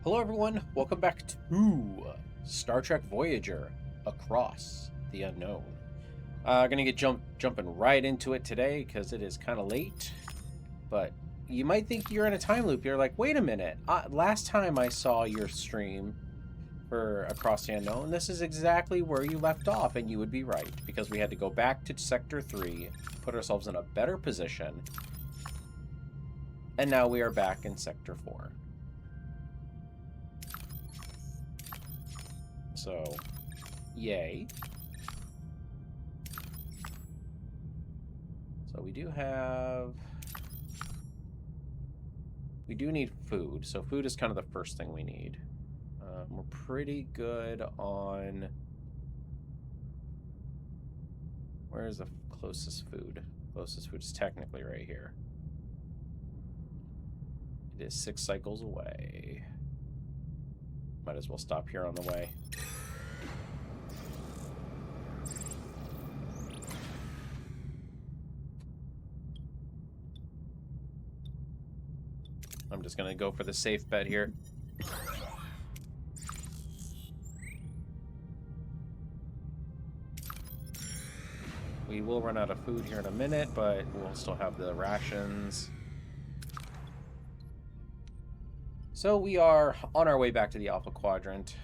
Hello everyone, welcome back to Star Trek Voyager, Across the Unknown. Gonna get jumping right into it today because it is kind of late, but you might think you're in a time loop. You're like, wait a minute, last time I saw your stream for Across the Unknown, this is exactly where you left off, and you would be right, because we had to go back to Sector 3, put ourselves in a better position, and now we are back in Sector 4. So, yay. So we do need food. So food is kind of the first thing we need. We're pretty good on... Where's the closest food? Closest food is technically right here. It is 6 cycles away. Might as well stop here on the way. I'm just going to go for the safe bet here. We will run out of food here in a minute, but we'll still have the rations. So we are on our way back to the Alpha Quadrant.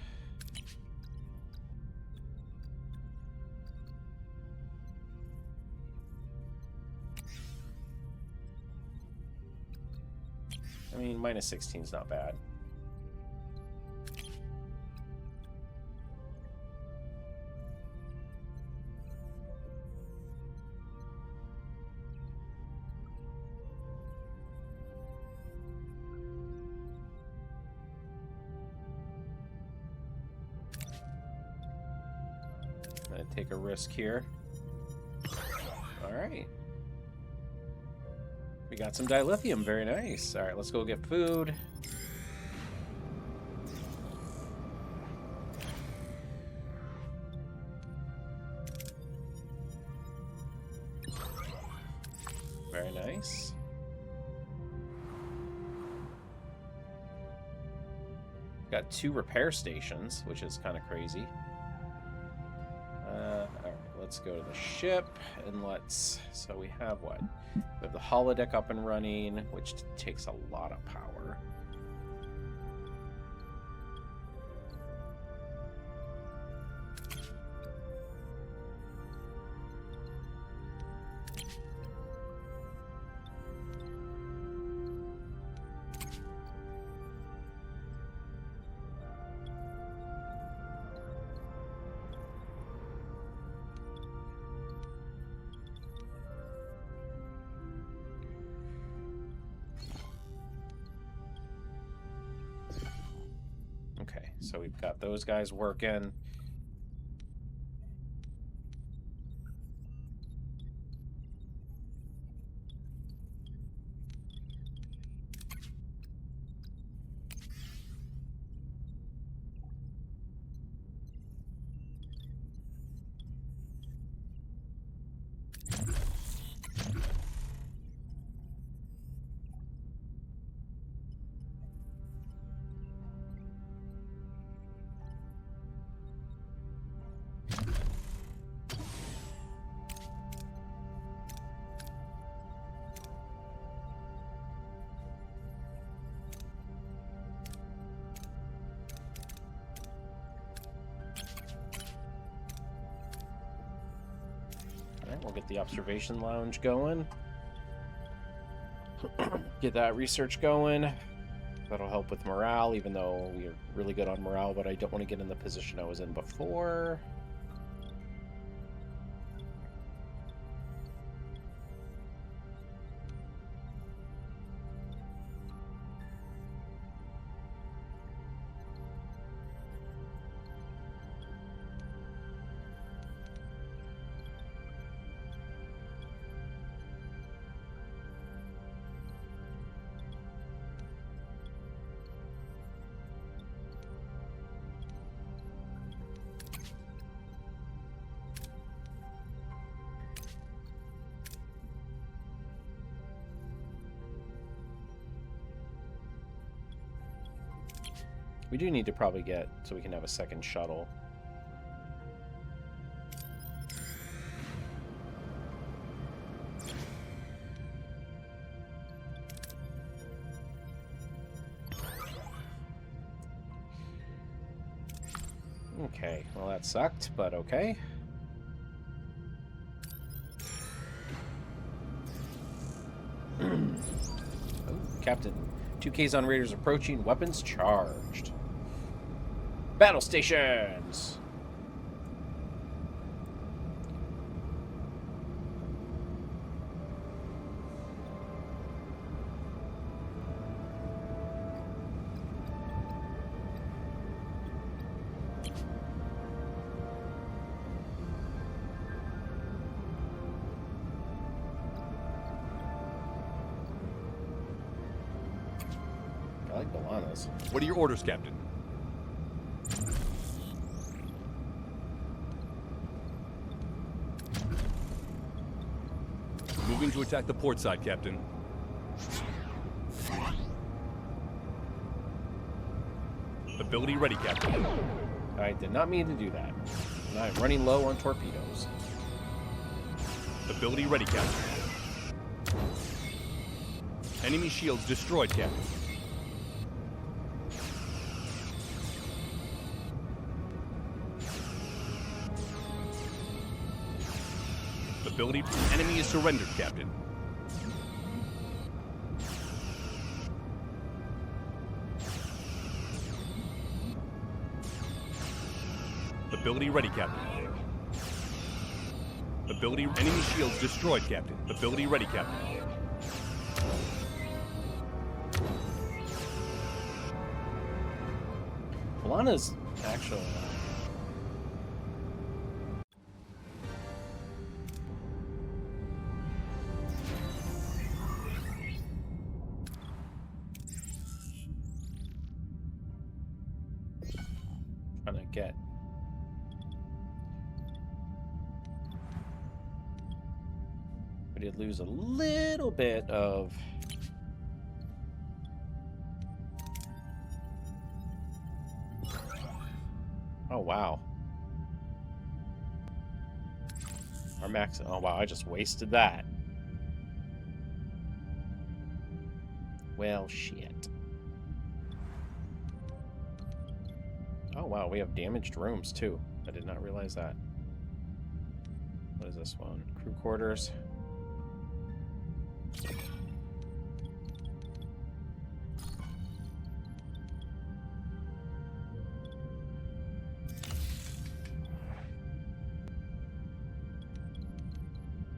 I mean, minus 16 is not bad. I'm gonna take a risk here. All right. We got some dilithium, very nice. All right, let's go get food. Very nice. Got 2 repair stations, which is kind of crazy. All right, let's go to the ship and let's... So we have what? We have the holodeck up and running, which takes a lot of power. Okay, so we've got those guys working. We'll get the observation lounge going. Get that research going. That'll help with morale, even though we're really good on morale, but I don't want to get in the position I was in before. We do need to probably get so we can have a second shuttle. Okay, well that sucked, but okay. Oh, Captain. 2Ks on raiders approaching, weapons charged. Battle stations! I like Balanas. What are your orders, Captain? Moving to attack the port side, Captain. Ability ready, Captain. I did not mean to do that. And I'm running low on torpedoes. Ability ready, Captain. Enemy shields destroyed, Captain. Ability. Enemy is surrendered, Captain. Ability ready, Captain. Ability. Enemy shields destroyed, Captain. Ability ready, Captain. Balanas actually. Trying to get. We did lose a little bit of. Oh, wow. Our max... Oh, wow, I just wasted that. Well, shit. Oh, wow, we have damaged rooms, too. I did not realize that. What is this one? Crew quarters.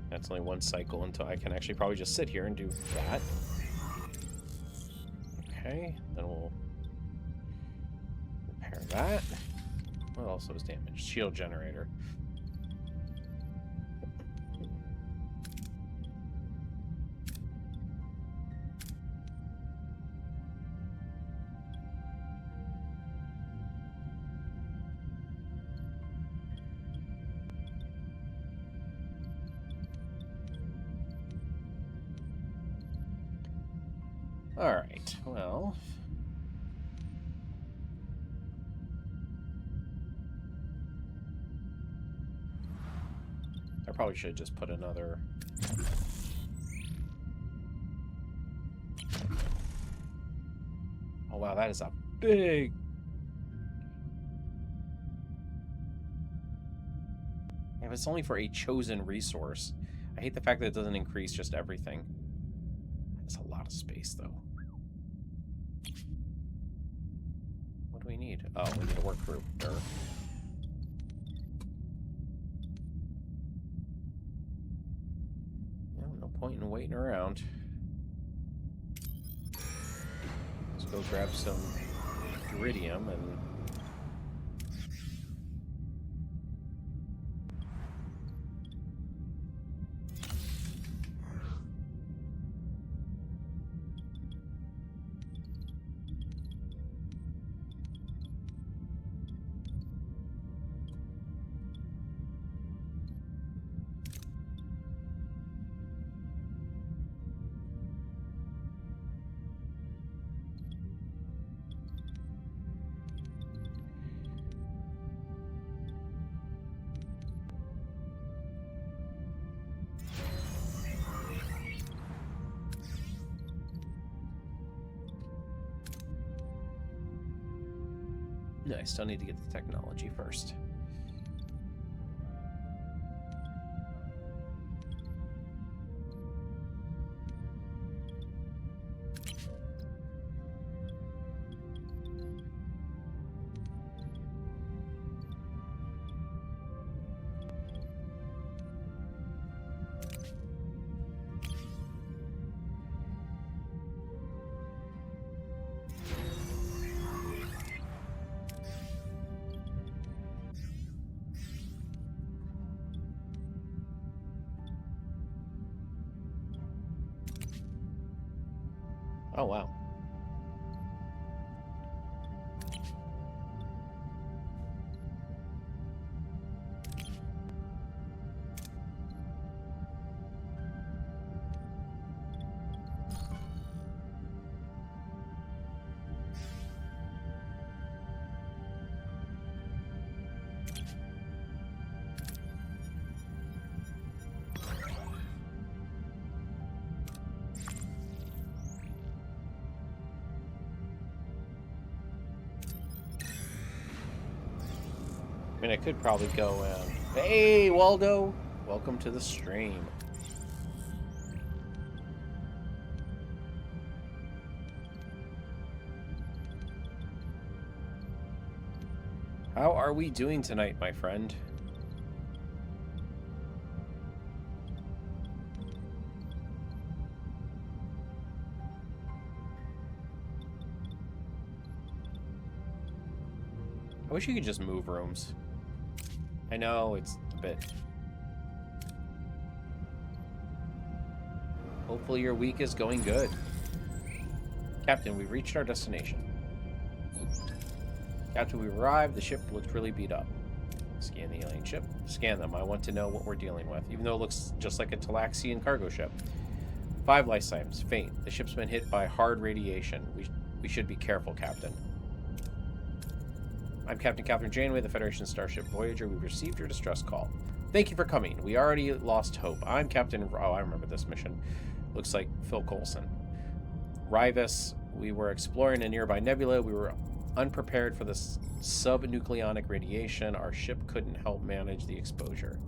That's only one cycle until I can actually probably just sit here and do that. Okay, then we'll repair that. What else was damaged? Shield generator. Alright, well... I probably should just put another... Oh wow, that is a big... If it's only for a chosen resource. I hate the fact that it doesn't increase just everything. That's a lot of space, though. What do we need? Oh, we need a work group. Durr. Well, no point in waiting around. Let's go grab some iridium and... I still need to get the technology first. Oh, wow. I mean, I could probably go, hey, Waldo! Welcome to the stream. How are we doing tonight, my friend? I wish you could just move rooms. I know, it's a bit... Hopefully your week is going good. Captain, we've reached our destination. After we arrived, the ship looked really beat up. Scan the alien ship. Scan them. I want to know what we're dealing with, even though it looks just like a Galaxian cargo ship. 5 life signs. Faint. The ship's been hit by hard radiation. We should be careful, Captain. I'm Captain Catherine Janeway, the Federation Starship Voyager. We've received your distress call. Thank you for coming. We already lost hope. I'm Captain... Oh, I remember this mission. Looks like Phil Coulson. Rivas. We were exploring a nearby nebula. We were unprepared for this subnucleonic radiation. Our ship couldn't help manage the exposure.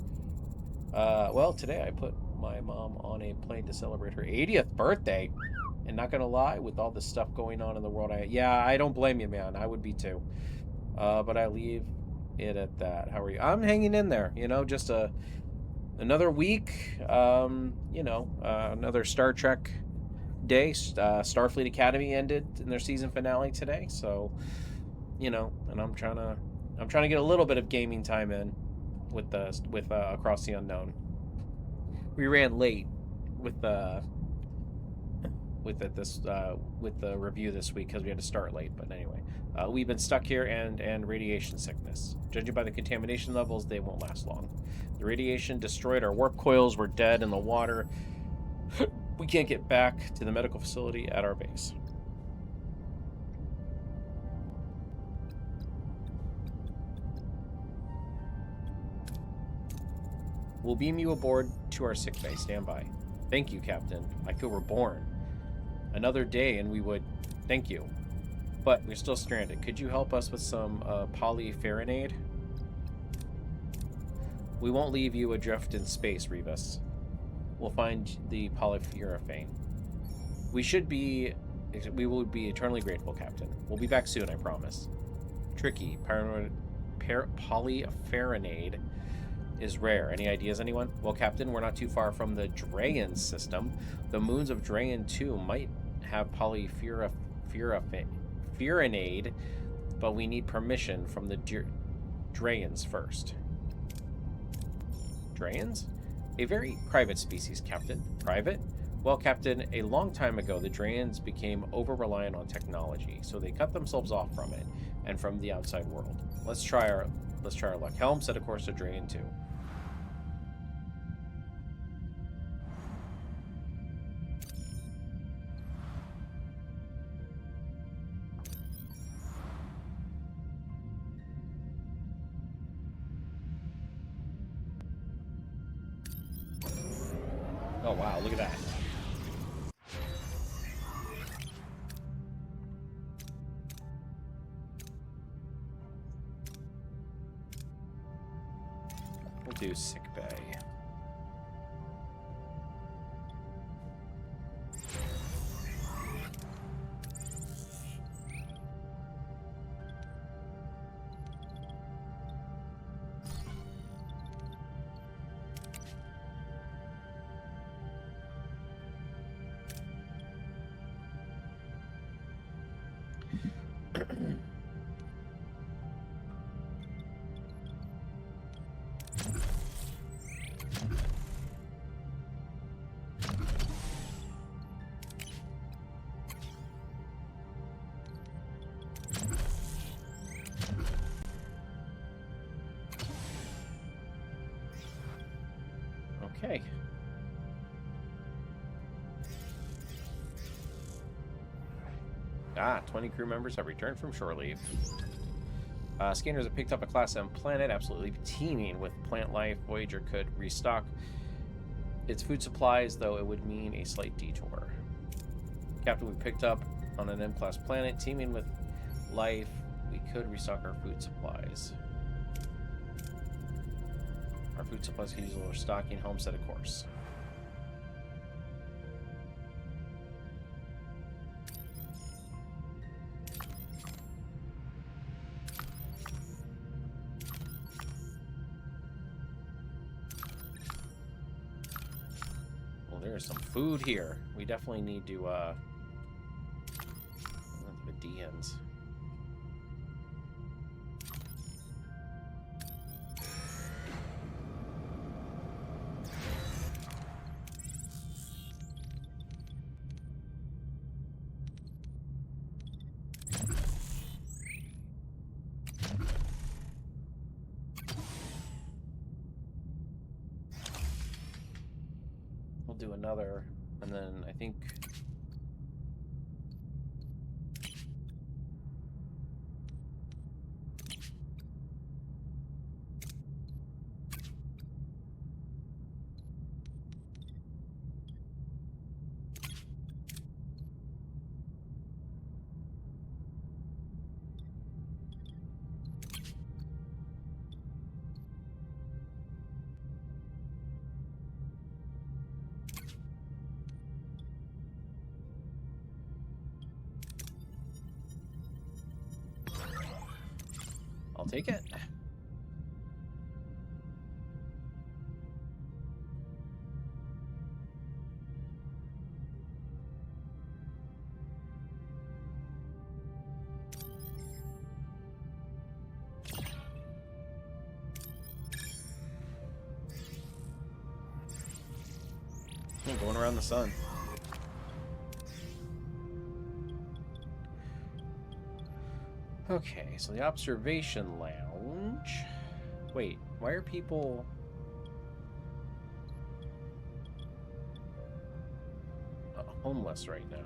Well, today I put my mom on a plane to celebrate her 80th birthday. And not gonna lie, with all this stuff going on in the world, I don't blame you, man. I would be too. But I leave it at that. How are you? I'm hanging in there, you know, just another week, you know, another Star Trek day. Starfleet Academy ended in their season finale today, so, you know, and I'm trying to get a little bit of gaming time in with Across the Unknown. We ran late with the review this week because we had to start late, but anyway. We've been stuck here and radiation sickness. Judging by the contamination levels, they won't last long. The radiation destroyed our warp coils. We're dead in the water. We can't get back to the medical facility at our base. We'll beam you aboard to our sick bay. Stand by. Thank you, Captain. I feel reborn. Another day and we would... Thank you. But we're still stranded. Could you help us with some polyferrinade? We won't leave you adrift in space, Rivas. We'll find the polyurethane. We will be eternally grateful, Captain. We'll be back soon, I promise. Tricky. Polyferrinade is rare. Any ideas, anyone? Well, Captain, we're not too far from the Drayan system. The moons of Drayan 2 might have polyferrinade, but we need permission from the Drayans first. Drayans? A very private species, Captain. Private? Well, Captain, a long time ago, the Drayans became over-reliant on technology, so they cut themselves off from it and from the outside world. Let's try our luck. Helm, set a course to Drayan 2. Oh, wow, look at that. We'll do sick bay. Okay. Ah, 20 crew members have returned from shore leave. Scanners have picked up a Class 7 planet absolutely teeming with plant life. Voyager could restock its food supplies, though it would mean a slight detour. Captain, we picked up on an M-class planet teeming with life. We could restock our food supplies. Our food supplies could use a little stocking. Homestead, of course. Well, there's some food here. We definitely need to, the DNs. We'll do another, and then I think I'll take it. I'm going around the sun. Okay, so the observation lounge. Wait, why are people... homeless right now?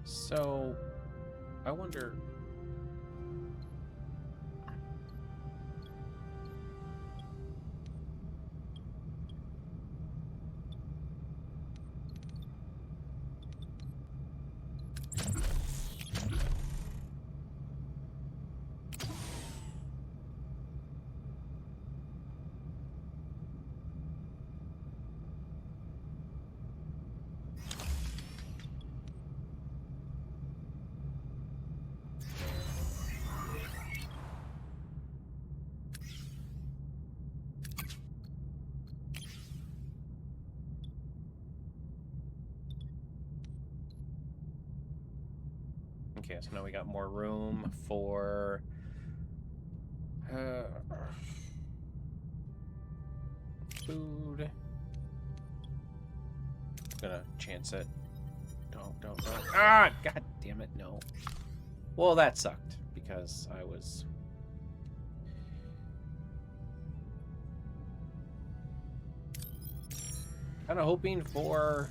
So, I wonder... Okay, so now we got more room for... food. Gonna chance it. Don't. Ah! God damn it, no. Well, that sucked, because I was... kind of hoping for...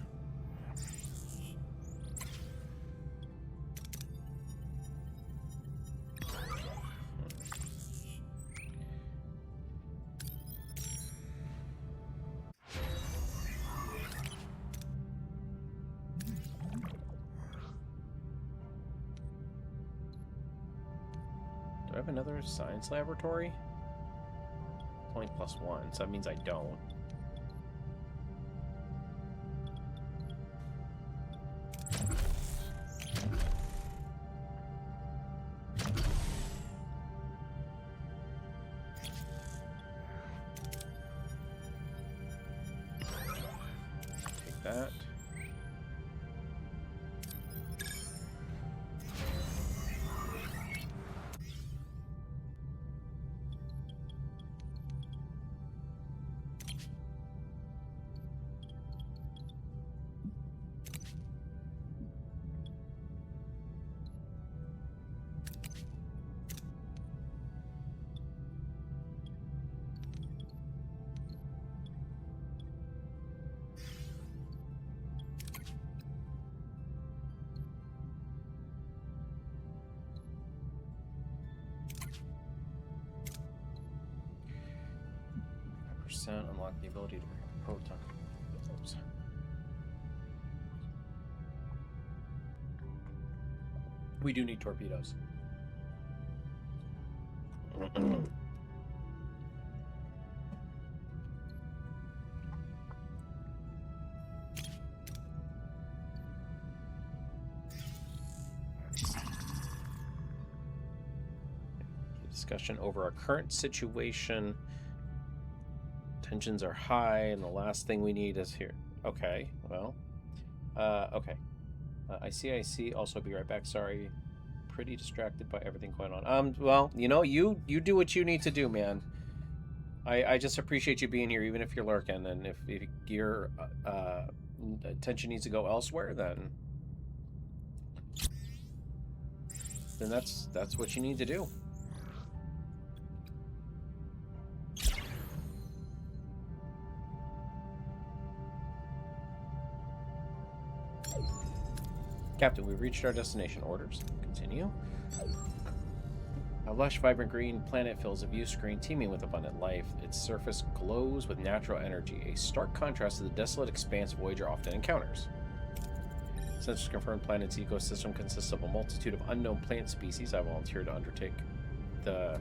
Do I have another science laboratory? It's only +1, so that means I don't. Take that. Unlock the ability to bring proton. Oops. We do need torpedoes. Discussion over our current situation. Tensions are high, and the last thing we need is here. Okay, well, okay. I see. Also, be right back. Sorry, pretty distracted by everything going on. Well, you know, you do what you need to do, man. I just appreciate you being here, even if you're lurking. And if your attention needs to go elsewhere, then that's what you need to do. Captain, we've reached our destination. Orders. Continue. A lush, vibrant green planet fills a view screen teeming with abundant life. Its surface glows with natural energy, a stark contrast to the desolate expanse Voyager often encounters. Sensors confirm planet's ecosystem consists of a multitude of unknown plant species. I volunteer to undertake the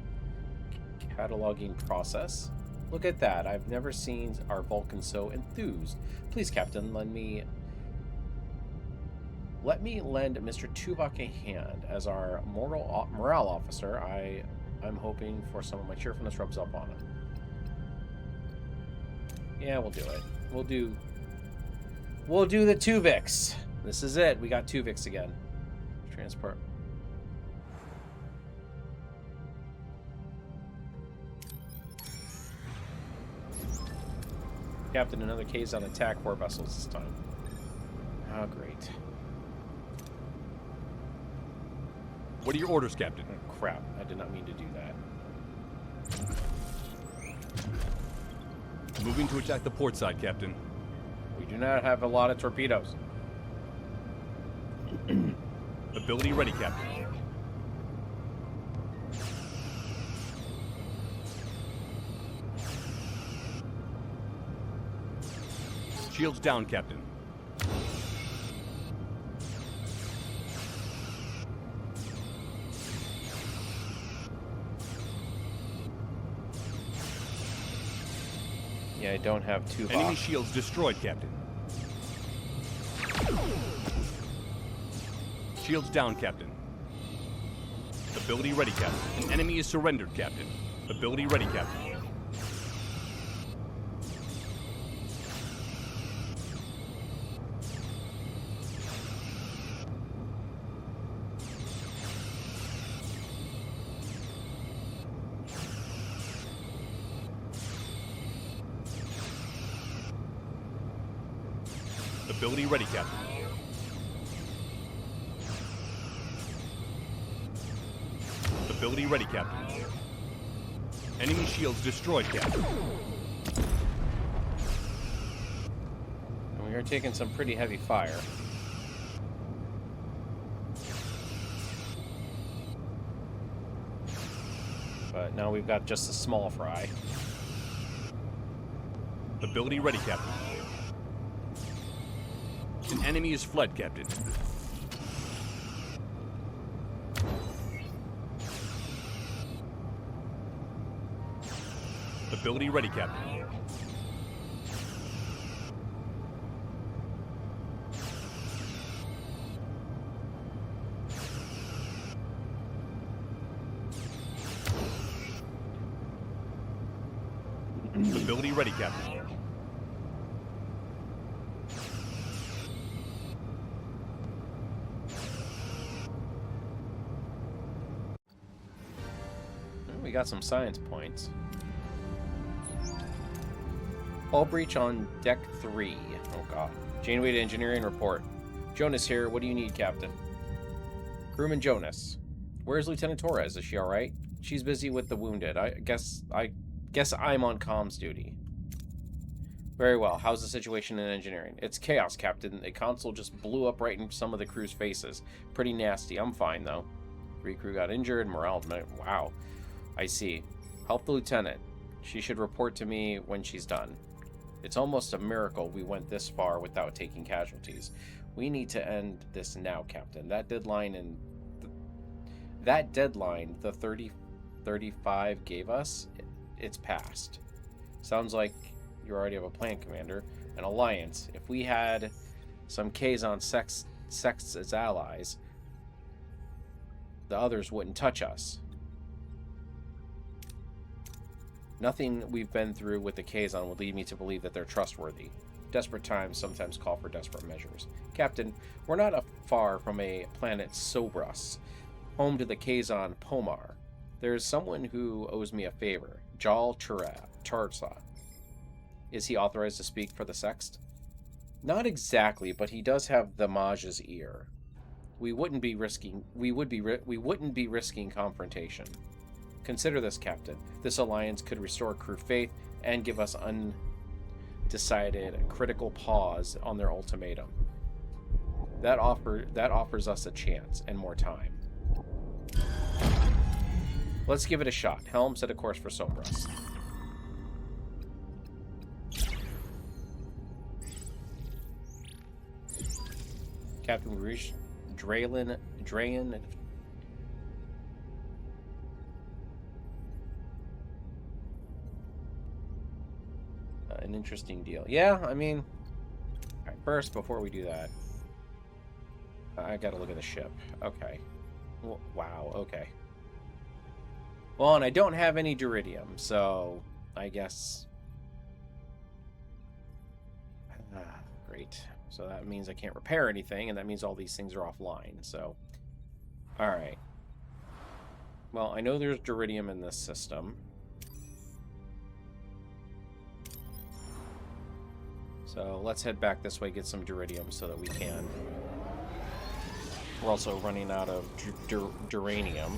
cataloging process. Look at that. I've never seen our Vulcans so enthused. Please, Captain, Let me lend Mr. Tuvok a hand. As our morale officer, I'm hoping for some of my cheerfulness rubs up on him. Yeah, we'll do it. We'll do the Tuvix. This is it. We got Tuvix again. Transport. Captain, another case on attack 4 vessels this time. Oh, great. What are your orders, Captain? Oh, crap. I did not mean to do that. Moving to attack the port side, Captain. We do not have a lot of torpedoes. Ability ready, Captain. Shields down, Captain. Yeah, I don't have two. Enemy shields destroyed, Captain. Shields down, Captain. Ability ready, Captain. An enemy is surrendered, Captain. Ability ready, Captain. Ability ready, Captain. Ability ready, Captain. Enemy shields destroyed, Captain. And we are taking some pretty heavy fire. But now we've got just a small fry. Ability ready, Captain. An enemy is fled, Captain. Ability ready, Captain. Ability ready, Captain. We got some science points. Hull breach on deck 3. Oh god. Janeway to engineering report. Jonas here. What do you need, Captain? Crewman Jonas. Where's Lieutenant Torres? Is she alright? She's busy with the wounded. I guess I'm on comms duty. Very well. How's the situation in engineering? It's chaos, Captain. A console just blew up right in some of the crew's faces. Pretty nasty. I'm fine, though. 3 crew got injured. Morale... Wow. I see. Help the lieutenant. She should report to me when she's done. It's almost a miracle we went this far without taking casualties. We need to end this now, Captain. That deadline the 3035 gave us, it's passed. Sounds like you already have a plan, Commander. An alliance. If we had some Kazon sects as allies, the others wouldn't touch us. Nothing we've been through with the Kazon would lead me to believe that they're trustworthy. Desperate times sometimes call for desperate measures. Captain, we're not far from a planet Sobras, home to the Kazon Pomar. There's someone who owes me a favor. Jal Tarsa. Is he authorized to speak for the Sext? Not exactly, but he does have the Maj's ear. We wouldn't be risking confrontation. Consider this, Captain. This alliance could restore crew faith and give us undecided critical pause on their ultimatum. That offers us a chance and more time. Let's give it a shot. Helm, set a course for Sobras. Captain, we reached Drayan. An interesting deal. Yeah, I mean, right, first, before we do that, I gotta look at the ship. Okay. Well, wow, okay. Well, and I don't have any Duridium, so I guess... great. So that means I can't repair anything, and that means all these things are offline, so... Alright. Well, I know there's Duridium in this system. So let's head back this way, get some Duridium so that we can. We're also running out of Duranium.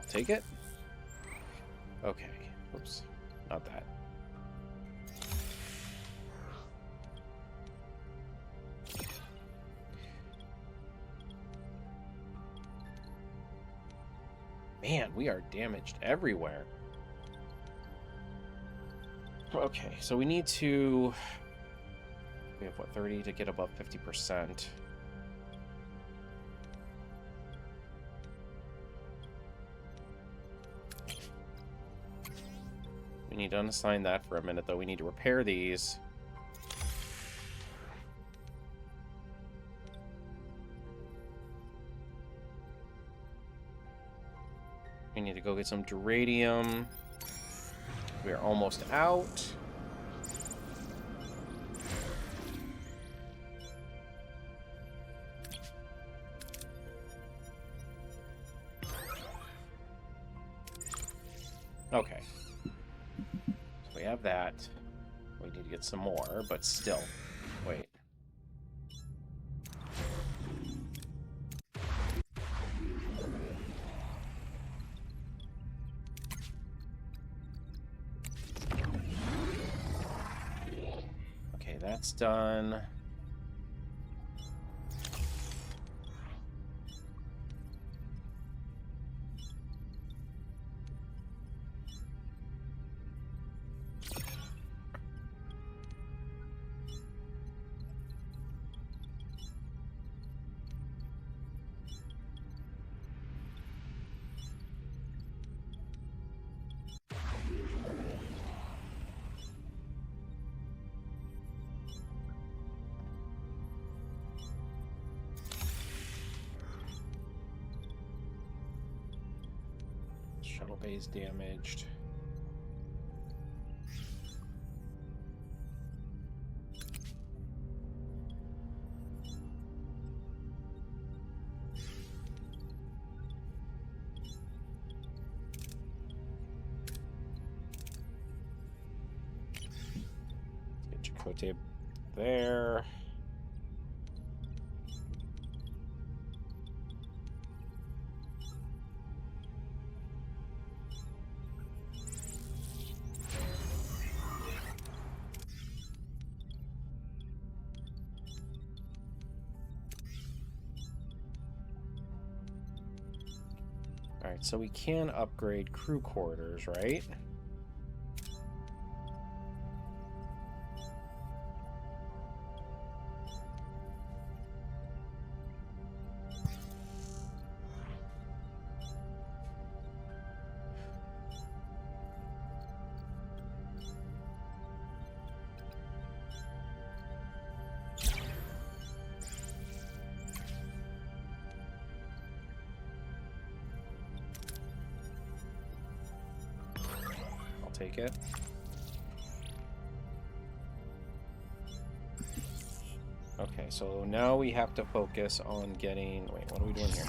Take it? Okay. Oops. Not that. Man, we are damaged everywhere. Okay, so we need to... We have, what, 30 to get above 50%. We need to unassign that for a minute, though. We need to repair these. We need to go get some duradium. We are almost out. Okay. So we have that. We need to get some more, but still. Wait. Okay, that's done. Shuttle bay's damaged. Get your Chakotay there. Alright, so we can upgrade crew quarters, right? Take it. Okay, so now we have to focus on getting... Wait, what are we doing here?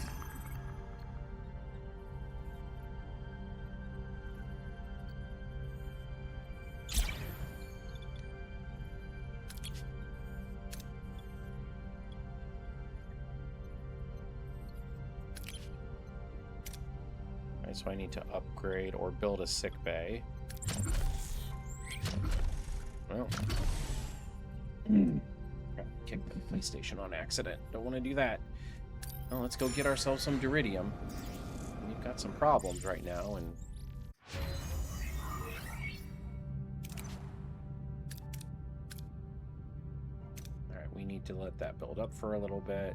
Alright, so I need to upgrade or build a sick bay. Well, kick the PlayStation on accident. Don't want to do that. Well, let's go get ourselves some duradium. We've got some problems right now, and alright, we need to let that build up for a little bit.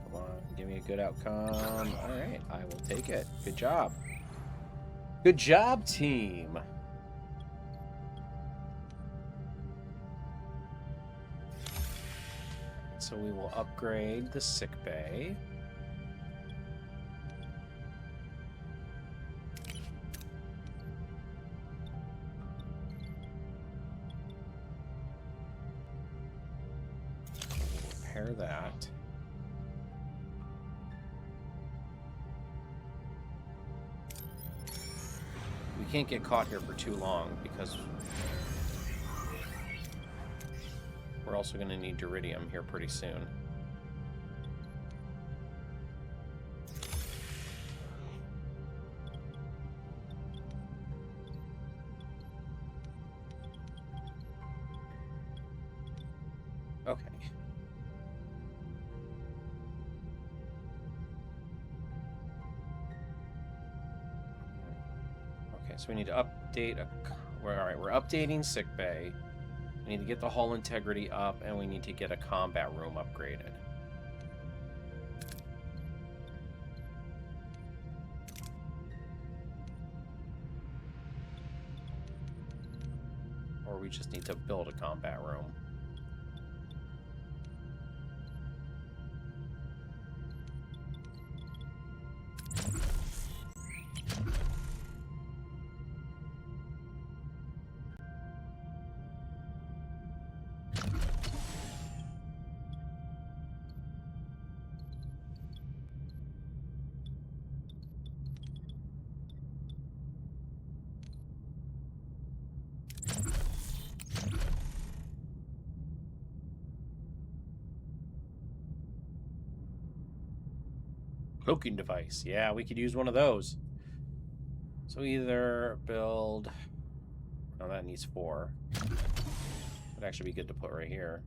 Come on, give me a good outcome. Alright, I will take it. Good job. Good job, team. So we will upgrade the sick bay. Repair that. We can't get caught here for too long because we're also going to need duradium here pretty soon. Okay. Okay, so we need to update all right, we're updating sickbay. We need to get the hull integrity up, and we need to get a combat room upgraded. Or we just need to build a combat room. Cloaking device. Yeah, we could use one of those. So either build... Oh, that needs 4. Would actually be good to put right here.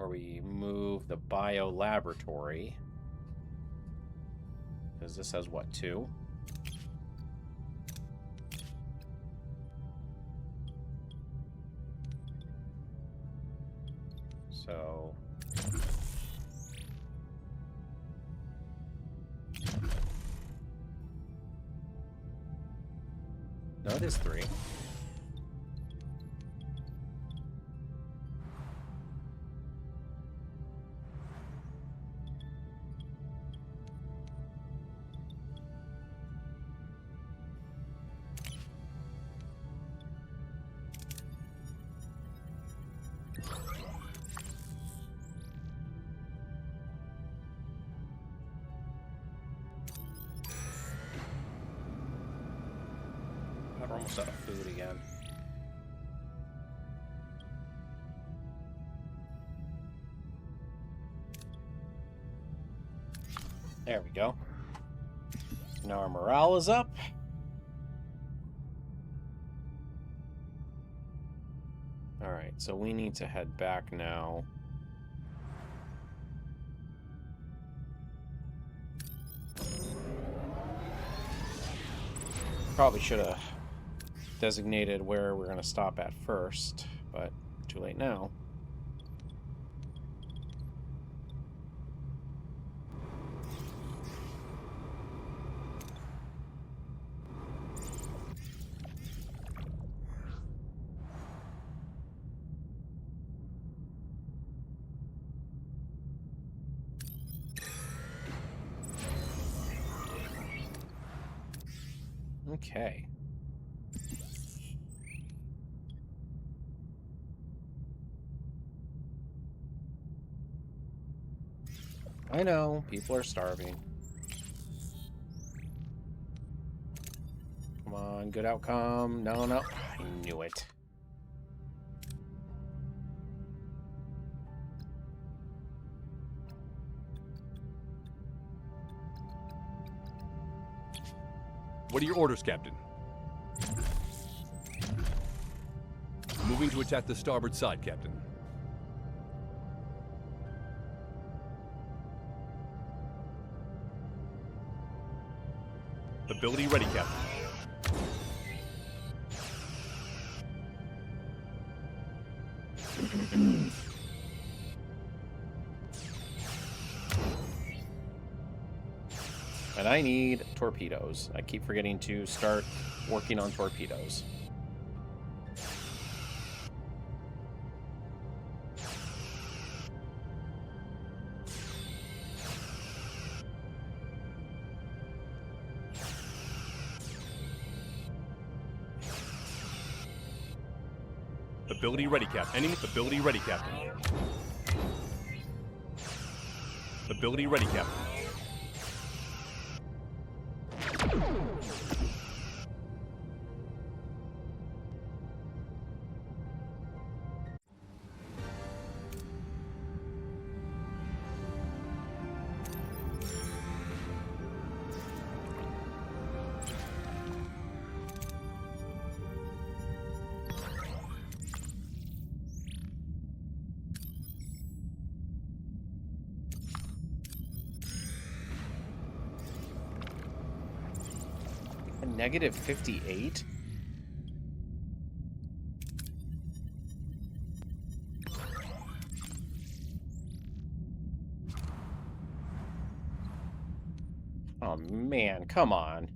Or we move the bio laboratory. Because this has what, 2? So... No, it is 3. We're almost out of food again. There we go. So now our morale is up. Alright, so we need to head back now. Probably should have designated where we're going to stop at first, but too late now. Okay. I know, people are starving. Come on, good outcome. No, no. I knew it. What are your orders, Captain? Moving to attack the starboard side, Captain. Ability ready, Captain. And I need torpedoes. I keep forgetting to start working on torpedoes. Ability ready, Captain. Enemy ability ready, Captain. Ability ready, Captain. Negative 58? Oh man, come on.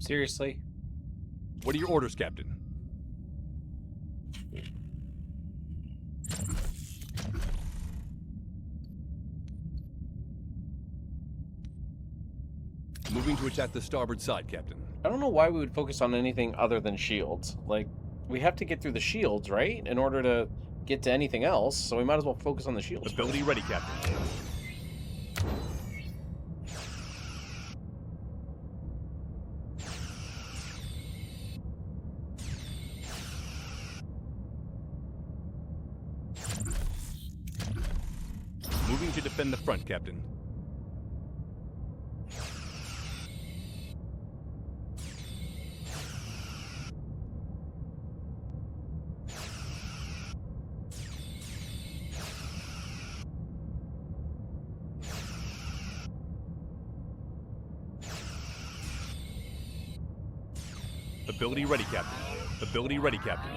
Seriously? What are your orders, Captain? Moving to attack the starboard side, Captain. I don't know why we would focus on anything other than shields. Like, we have to get through the shields, right? In order to get to anything else, so we might as well focus on the shields. Ability ready, Captain. Moving to defend the front, Captain. Ability ready, Captain. Ability ready, Captain.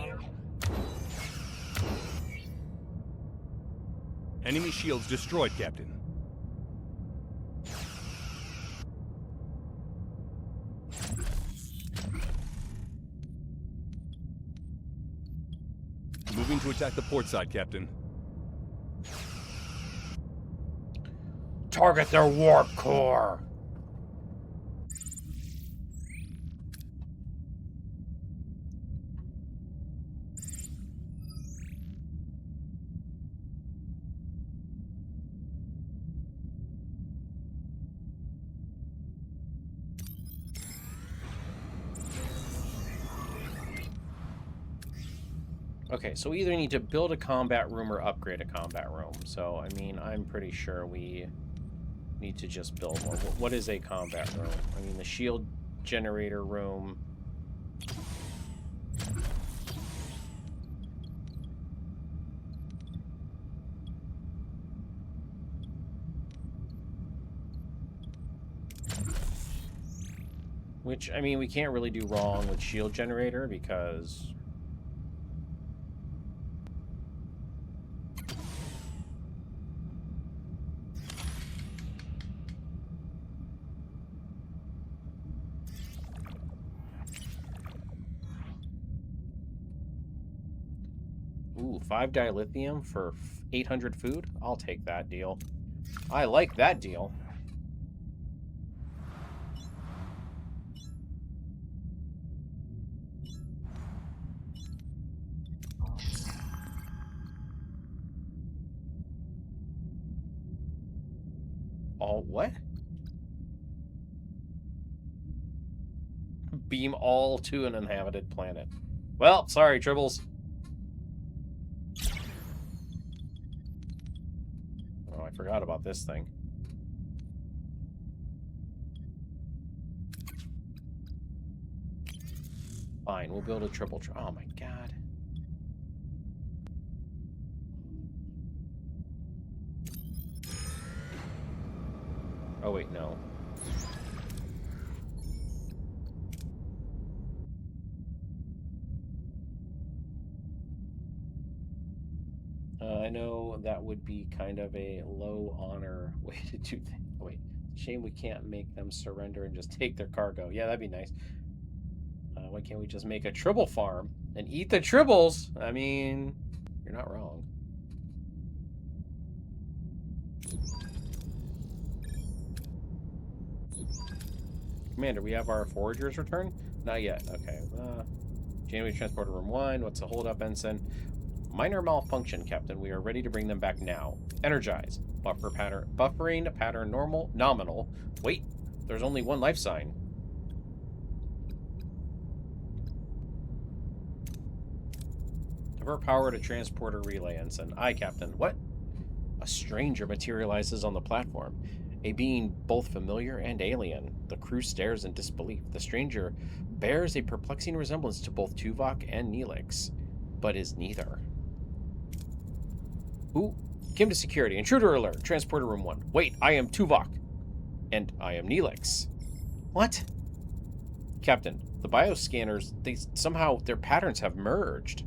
Enemy shields destroyed, Captain. Moving to attack the port side, Captain. Target their warp core! Okay, so we either need to build a combat room or upgrade a combat room. So, I mean, I'm pretty sure we need to just build one. What is a combat room? I mean, the shield generator room. Which, I mean, we can't really do wrong with shield generator because... Ooh, 5 dilithium for 800 food? I'll take that deal. I like that deal. All what? Beam all to an inhabited planet. Well, sorry, Tribbles. Oh, I forgot about this thing. Fine, we'll build a triple. Oh my god. Oh wait, no. I know that would be kind of a low honor way to do things. Oh, wait, shame we can't make them surrender and just take their cargo. Yeah, that'd be nice. Why can't we just make a tribble farm and eat the tribbles? I mean, you're not wrong. Commander, we have our foragers return? Not yet. Okay. Janeway transporter room 1. What's the holdup, ensign? Minor malfunction, Captain. We are ready to bring them back now. Energize. Buffering pattern normal. Nominal. Wait. There's only one life sign. Divert power to transporter relay, ensign. Aye, Captain. What? A stranger materializes on the platform. A being both familiar and alien. The crew stares in disbelief. The stranger bears a perplexing resemblance to both Tuvok and Neelix, but is neither. Ooh, Kim to security. Intruder alert. Transporter room 1. Wait, I am Tuvok. And I am Neelix. What? Captain, the bioscanners, somehow their patterns have merged.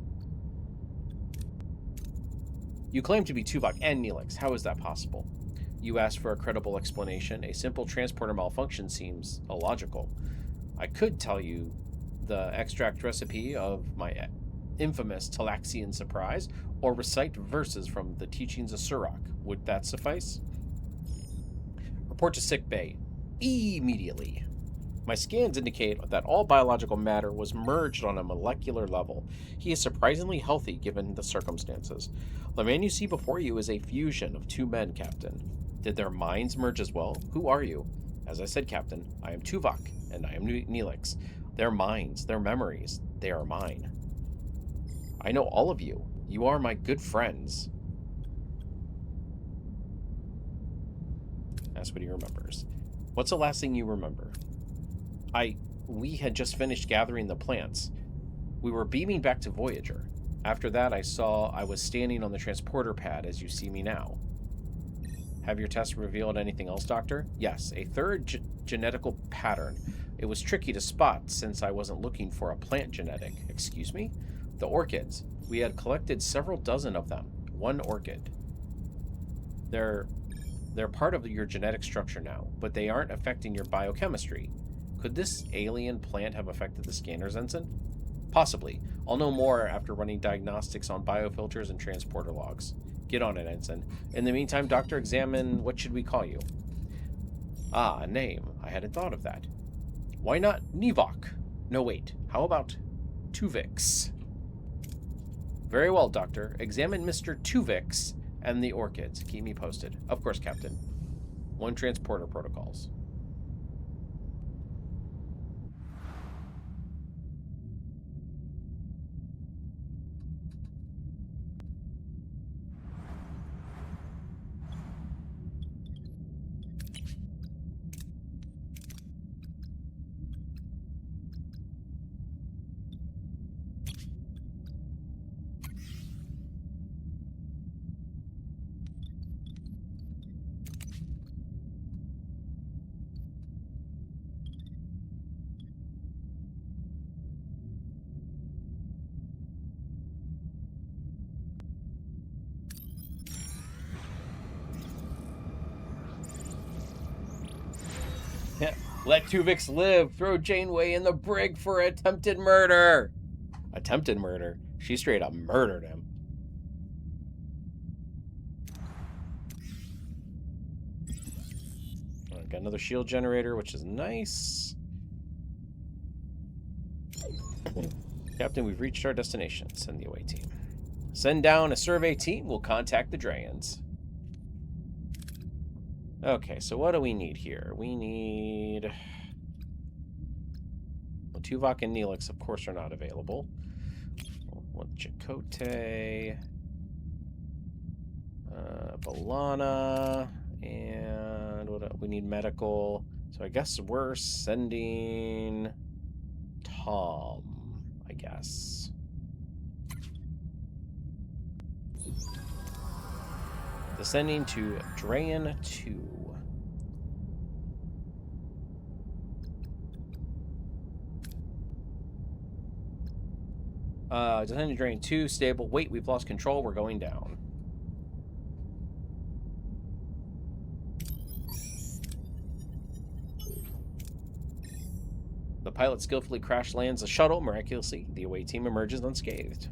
You claim to be Tuvok and Neelix. How is that possible? You asked for a credible explanation. A simple transporter malfunction seems illogical. I could tell you the extract recipe of my infamous Talaxian surprise, or recite verses from the teachings of Surak. Would that suffice? Report to sick bay immediately. My scans indicate that all biological matter was merged on a molecular level. He is surprisingly healthy given the circumstances. The man you see before you is a fusion of two men, Captain. Did their minds merge as well? Who are you? As I said, Captain, I am Tuvok, and I am Neelix. Their minds, their memories, they are mine. I know all of you. You are my good friends. That's what he remembers. What's the last thing you remember? We had just finished gathering the plants. We were beaming back to Voyager. After that, I was standing on the transporter pad as you see me now. Have your tests revealed anything else, Doctor? Yes, a third genetical pattern. It was tricky to spot since I wasn't looking for a plant genetic. Excuse me? The orchids. We had collected several dozen of them. One orchid. They're part of your genetic structure now, but they aren't affecting your biochemistry. Could this alien plant have affected the scanners, Ensign? Possibly. I'll know more after running diagnostics on biofilters and transporter logs. Get on it, Ensign. In the meantime, Doctor, examine what should we call you? Ah, a name. I hadn't thought of that. Why not Nivok? No, wait. How about Tuvix? Very well, Doctor. Examine Mr. Tuvix and the orchids. Keep me posted. Of course, Captain. 1 transporter protocols. Let Tuvix live. Throw Janeway in the brig for attempted murder. Attempted murder? She straight up murdered him. Got another shield generator, which is nice. Captain, we've reached our destination. Send the away team. Send down a survey team. We'll contact the Drayans. Okay, so what do we need here? We need... Well, Tuvok and Neelix, of course, are not available. What Chakotay... Balana... And what we need medical. So I guess we're sending... Tom, I guess. Descending to Drayan 2. Descending to Drayan 2, stable. Wait, we've lost control. We're going down. The pilot skillfully crash lands the shuttle. Miraculously, the away team emerges unscathed.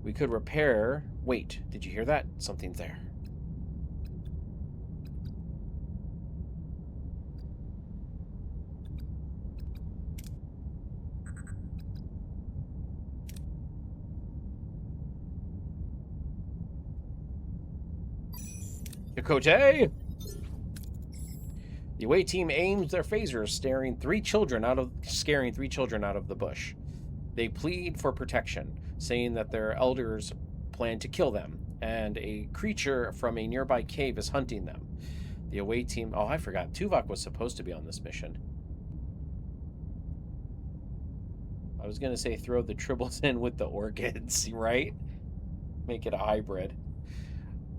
We could repair... Wait, did you hear that? Something's there. Chakotay! The away team aims their phasers, scaring three children out of the bush. They plead for protection, saying that their elders plan to kill them, and a creature from a nearby cave is hunting them. The away team... Oh, I forgot. Tuvok was supposed to be on this mission. I was going to say throw the tribbles in with the orchids, right? Make it a hybrid.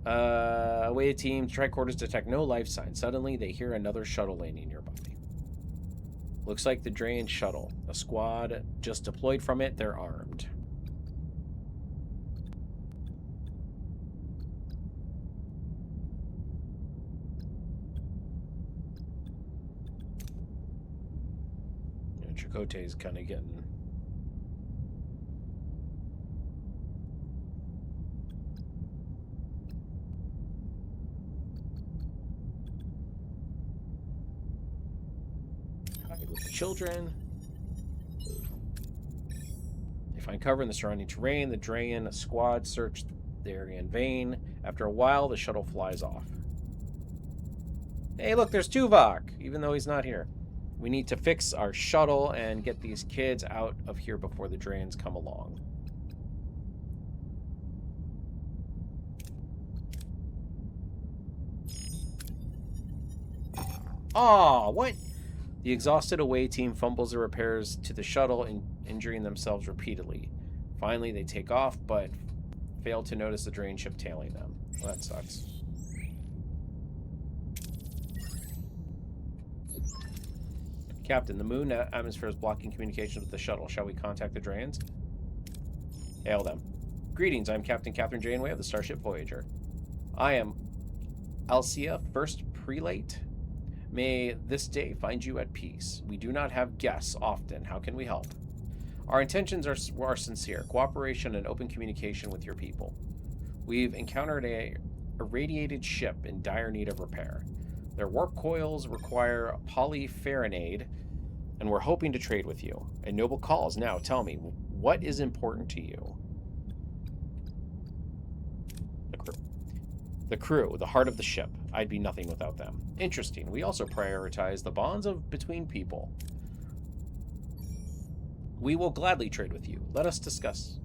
Away team, tricorders detect no life signs. Suddenly, they hear another shuttle landing nearby. Looks like the Drayan shuttle. A squad just deployed from it. They're armed. Chakotay's kind of getting... Hide with the children. They find cover in the surrounding terrain. The Drayan squad search the area in vain. After a while, the shuttle flies off. Hey, look, there's Tuvok, even though he's not here. We need to fix our shuttle and get these kids out of here before the Drayans come along. Aw, what? The exhausted away team fumbles the repairs to the shuttle, injuring themselves repeatedly. Finally, they take off, but fail to notice the Drayan ship tailing them. Well, that sucks. Captain, the moon atmosphere is blocking communications with the shuttle. Shall we contact the Drayans? Hail them. Greetings, I'm Captain Catherine Janeway of the Starship Voyager. I am Alcia, first prelate. May this day find you at peace. We do not have guests often. How can we help? Our intentions are sincere. Cooperation and open communication with your people. We've encountered a irradiated ship in dire need of repair. Their warp coils require polyfarinade, and we're hoping to trade with you. A noble cause. Now, tell me, what is important to you? The crew, the heart of the ship. I'd be nothing without them. Interesting. We also prioritize the bonds between people. We will gladly trade with you. Let us discuss.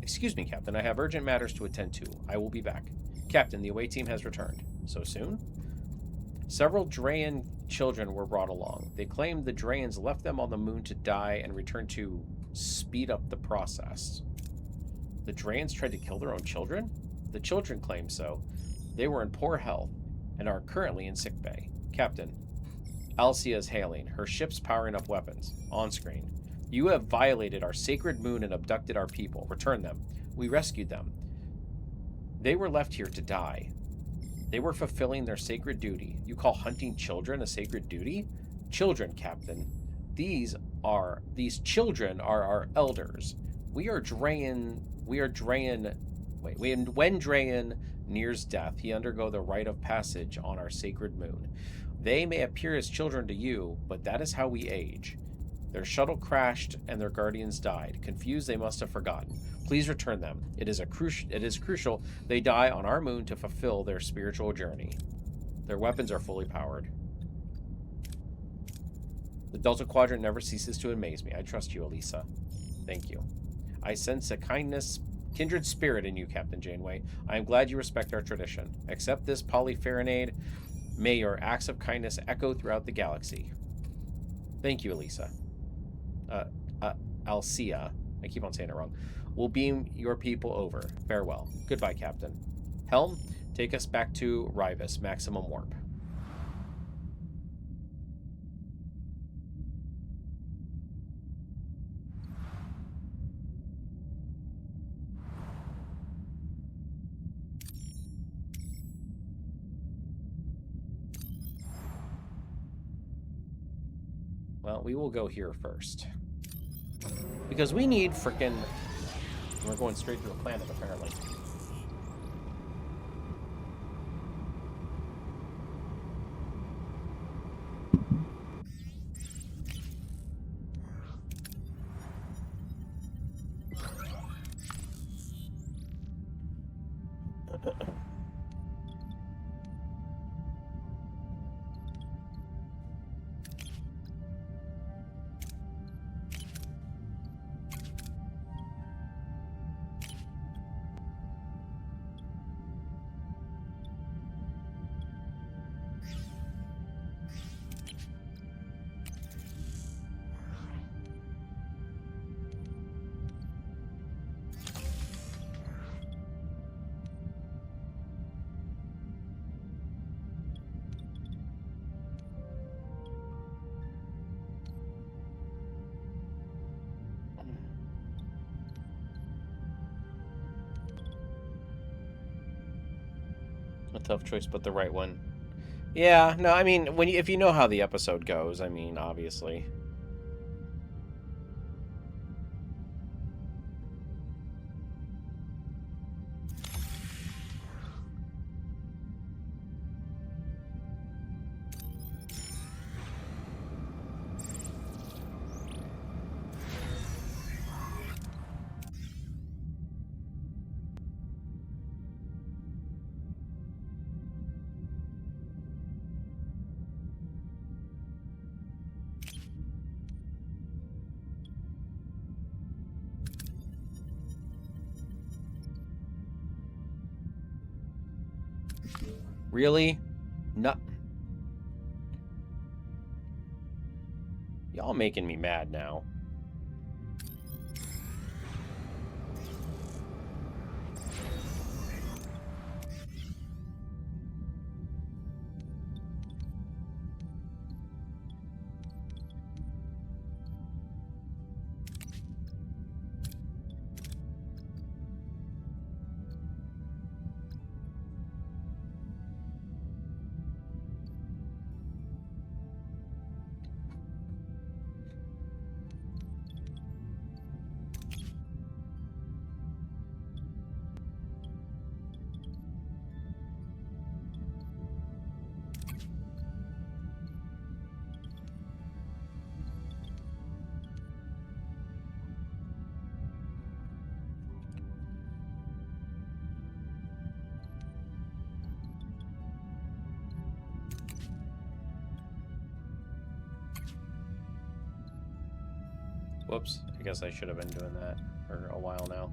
Excuse me, Captain. I have urgent matters to attend to. I will be back. Captain, the away team has returned. So soon? Several Drayan children were brought along. They claimed the Drayans left them on the moon to die and returned to speed up the process. The Drayans tried to kill their own children? The children claim so. They were in poor health and are currently in sickbay. Captain, Alcia is hailing. Her ship's powering up weapons. On screen. You have violated our sacred moon and abducted our people. Return them. We rescued them. They were left here to die. They were fulfilling their sacred duty. You call hunting children a sacred duty? Children, Captain. These children are our elders. When Drayan nears death, he undergo the rite of passage on our sacred moon. They may appear as children to you, but that is how we age. Their shuttle crashed and their guardians died. Confused, they must have forgotten. Please return them. It is crucial they die on our moon to fulfill their spiritual journey. Their weapons are fully powered. The Delta Quadrant never ceases to amaze me. I trust you, Elisa. Thank you. I sense a kindred spirit in you, Captain Janeway. I am glad you respect our tradition. Accept this polyfarinade. May your acts of kindness echo throughout the galaxy. Thank you, Elisa. Alcia. I keep on saying it wrong. We'll beam your people over. Farewell. Goodbye, Captain. Helm, take us back to Rivas, maximum warp. Well, we will go here first. Because we need frickin'... We're going straight to a planet, apparently. A tough choice, but the right one. Yeah, no, I mean, if you know how the episode goes, I mean, obviously. Really? No. Y'all making me mad now. Whoops. I guess I should have been doing that for a while now.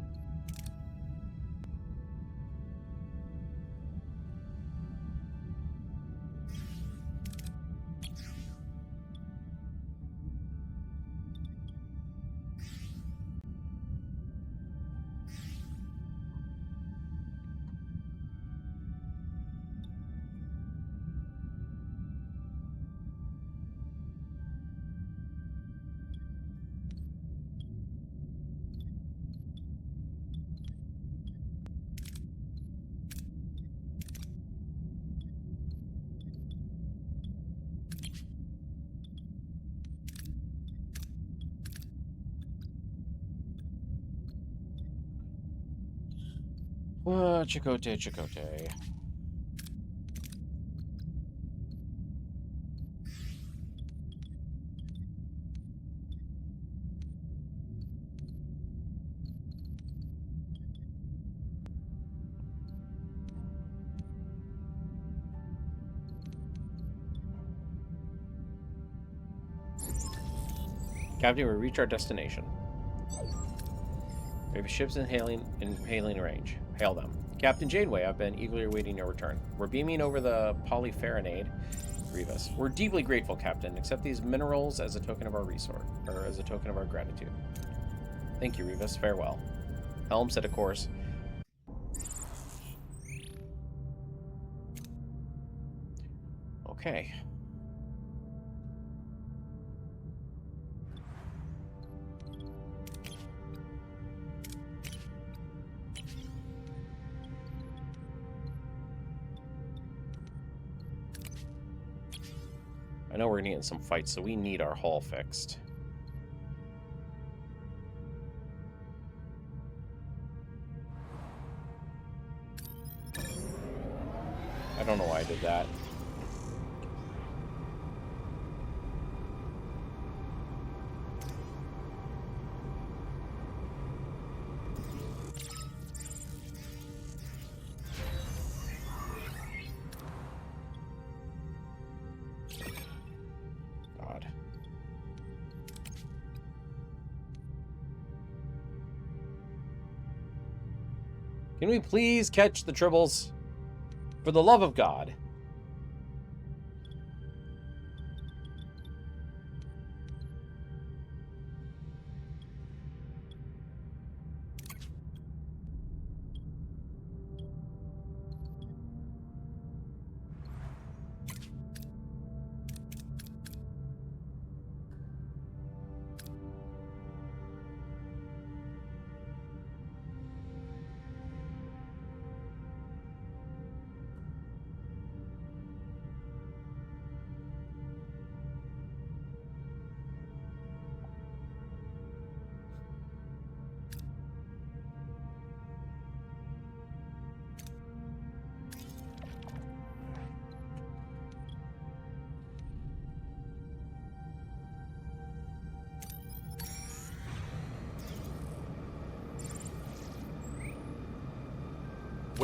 Chicote, Chicote. Captain, we reach our destination. We have ships in hailing range. Hail them. Captain Janeway, I've been eagerly awaiting your return. We're beaming over the Polyfarinade, Grievous. We're deeply grateful, Captain. Accept these minerals as a token of our as a token of our gratitude. Thank you, Grievous. Farewell. Helm set a course. Okay. I know we're gonna get in some fights, so we need our hull fixed. I don't know why I did that. Can we please catch the tribbles? For the love of God.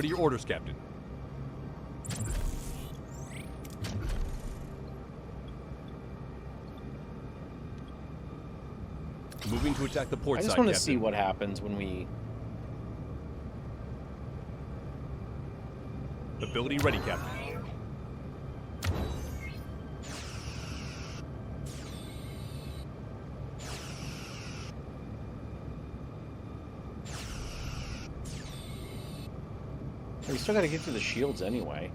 What are your orders, Captain? Moving to attack the port side, I just want to Captain. see what happens when we... Ability ready, Captain. still gotta get through the shields anyway.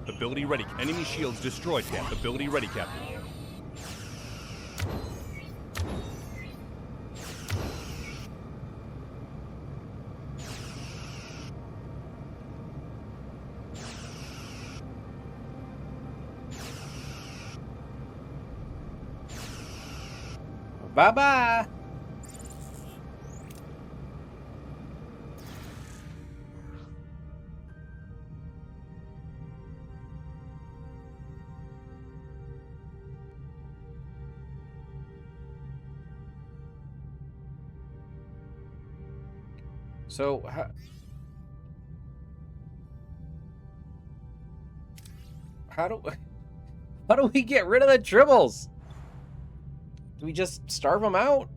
Ability ready. Enemy shields destroyed, Captain. Ability ready, Captain. Bye-bye! So, how do we get rid of the tribbles? Do we just starve them out?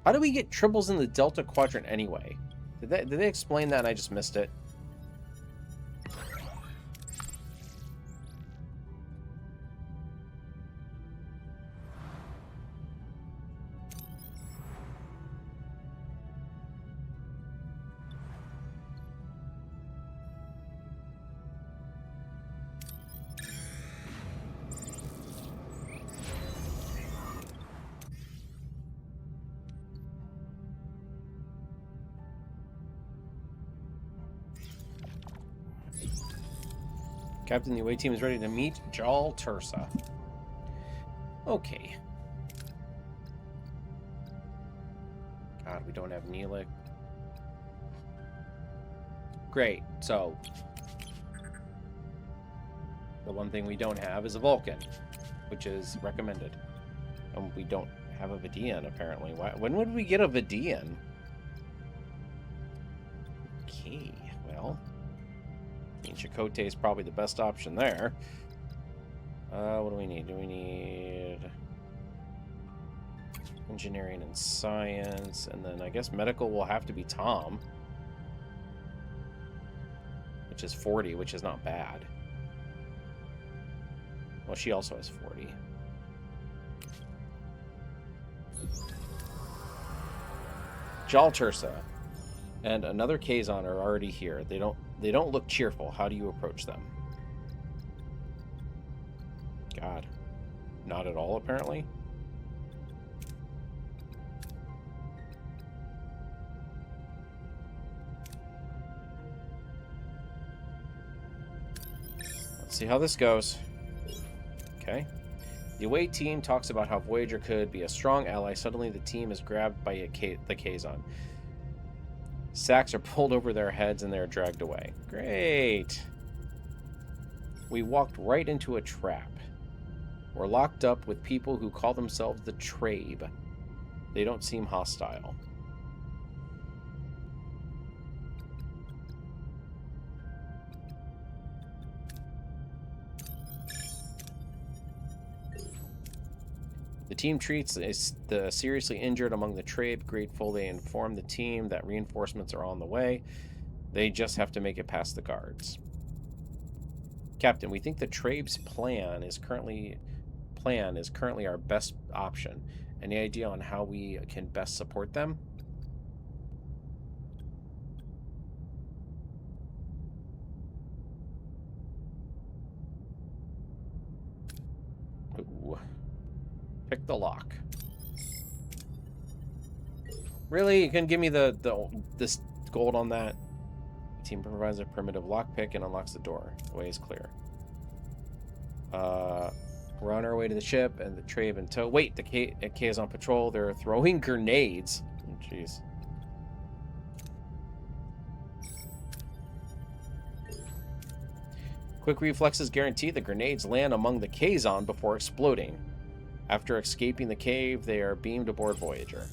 How do we get tribbles in the Delta Quadrant anyway? Did they explain that and I just missed it? Captain, the away team is ready to meet Jal Tursa. Okay. God, we don't have Neelix. Great, so... the one thing we don't have is a Vulcan, which is recommended. And we don't have a Vidian, apparently. When would we get a Vidian? Okay, well... I mean, Chakotay is probably the best option there. What do we need? Do we need engineering and science? And then I guess medical will have to be Tom, which is 40, which is not bad. Well, she also has 40. Jal Tursa and another Kazon are already here. They don't look cheerful. How do you approach them? God. Not at all, apparently. Let's see how this goes. Okay. The away team talks about how Voyager could be a strong ally. Suddenly, the team is grabbed by the Kazon. Sacks are pulled over their heads and they're dragged away. Great. We walked right into a trap. We're locked up with people who call themselves the Trabe. They don't seem hostile. The team treats the seriously injured among the Trabe grateful. They inform the team that reinforcements are on the way. They just have to make it past the guards. Captain, we think the Trabe's plan is currently our best option. Any idea on how we can best support them? Ooh. Pick the lock. Really? You couldn't give me this gold on that? The team provides a primitive lockpick and unlocks the door. The way is clear. We're on our way to the ship and the Trabe in tow. Wait, the K is on patrol. They're throwing grenades. Jeez. Quick reflexes guarantee the grenades land among the Kazon before exploding. After escaping the cave, they are beamed aboard Voyager.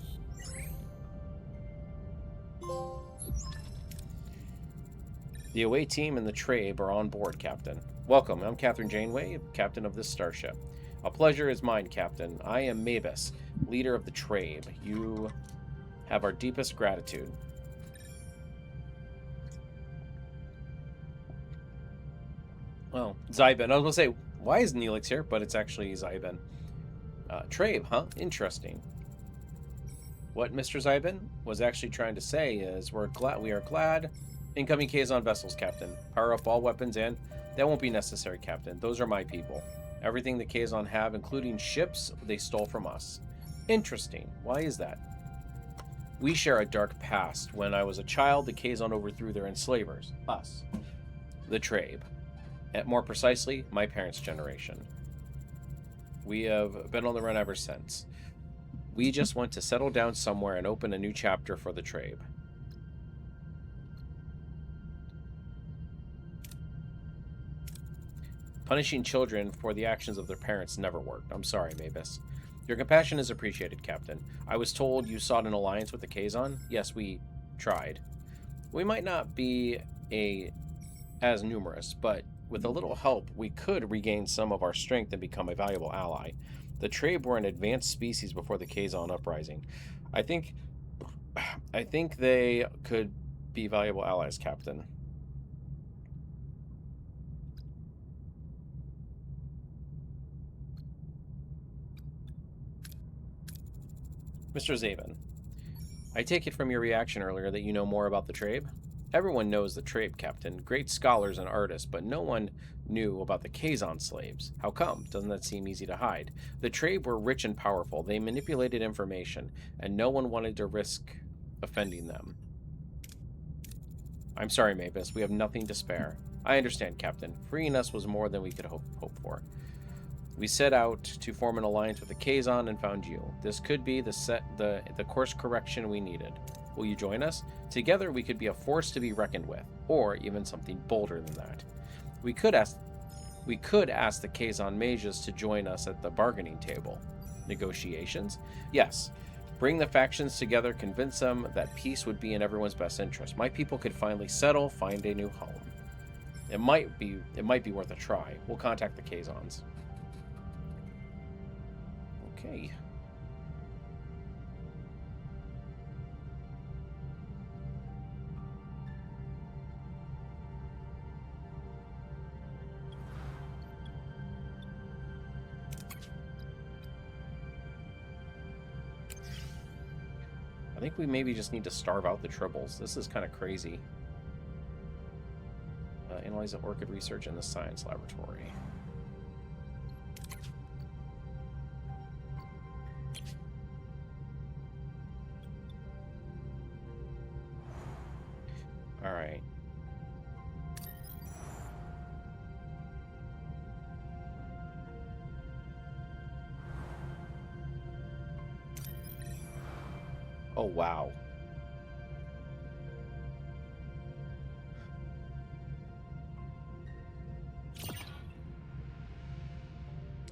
The away team and the Trabe are on board, Captain. Welcome, I'm Captain Janeway, captain of this starship. A pleasure is mine, Captain. I am Mavis, leader of the Trabe. You have our deepest gratitude. Well, Zyben. I was going to say, why is Neelix here? But it's actually Zyben. Trabe, huh? Interesting. What Mr. Zyben was actually trying to say is we are glad. Incoming Kazon vessels, Captain. Power up all weapons and... That won't be necessary, Captain. Those are my people. Everything the Kazon have, including ships, they stole from us. Interesting. Why is that? We share a dark past. When I was a child, the Kazon overthrew their enslavers. Us. The Trabe. More precisely, my parents' generation. We have been on the run ever since. We just want to settle down somewhere and open a new chapter for the Trabe. Punishing children for the actions of their parents never worked. I'm sorry, Mavis. Your compassion is appreciated, Captain. I was told you sought an alliance with the Kazon. Yes, we tried. We might not be as numerous, but with a little help, we could regain some of our strength and become a valuable ally. The Trabe were an advanced species before the Kazon uprising. I think they could be valuable allies, Captain. Mr. Zaven, I take it from your reaction earlier that you know more about the Trabe? Everyone knows the Trabe, Captain. Great scholars and artists, but no one knew about the Kazon slaves. How come? Doesn't that seem easy to hide? The Trabe were rich and powerful. They manipulated information, and no one wanted to risk offending them. I'm sorry, Mavis. We have nothing to spare. I understand, Captain. Freeing us was more than we could hope for. We set out to form an alliance with the Kazon and found you. This could be the course correction we needed. Will you join us? Together we could be a force to be reckoned with, or even something bolder than that. We could ask the Kazon mages to join us at the bargaining table. Negotiations? Yes. Bring the factions together, convince them that peace would be in everyone's best interest. My people could finally settle, find a new home. It might be worth a try. We'll contact the Kazons. Okay. I think we maybe just need to starve out the Tribbles. This is kind of crazy. Analyze the orchid research in the science laboratory. All right. Oh, wow.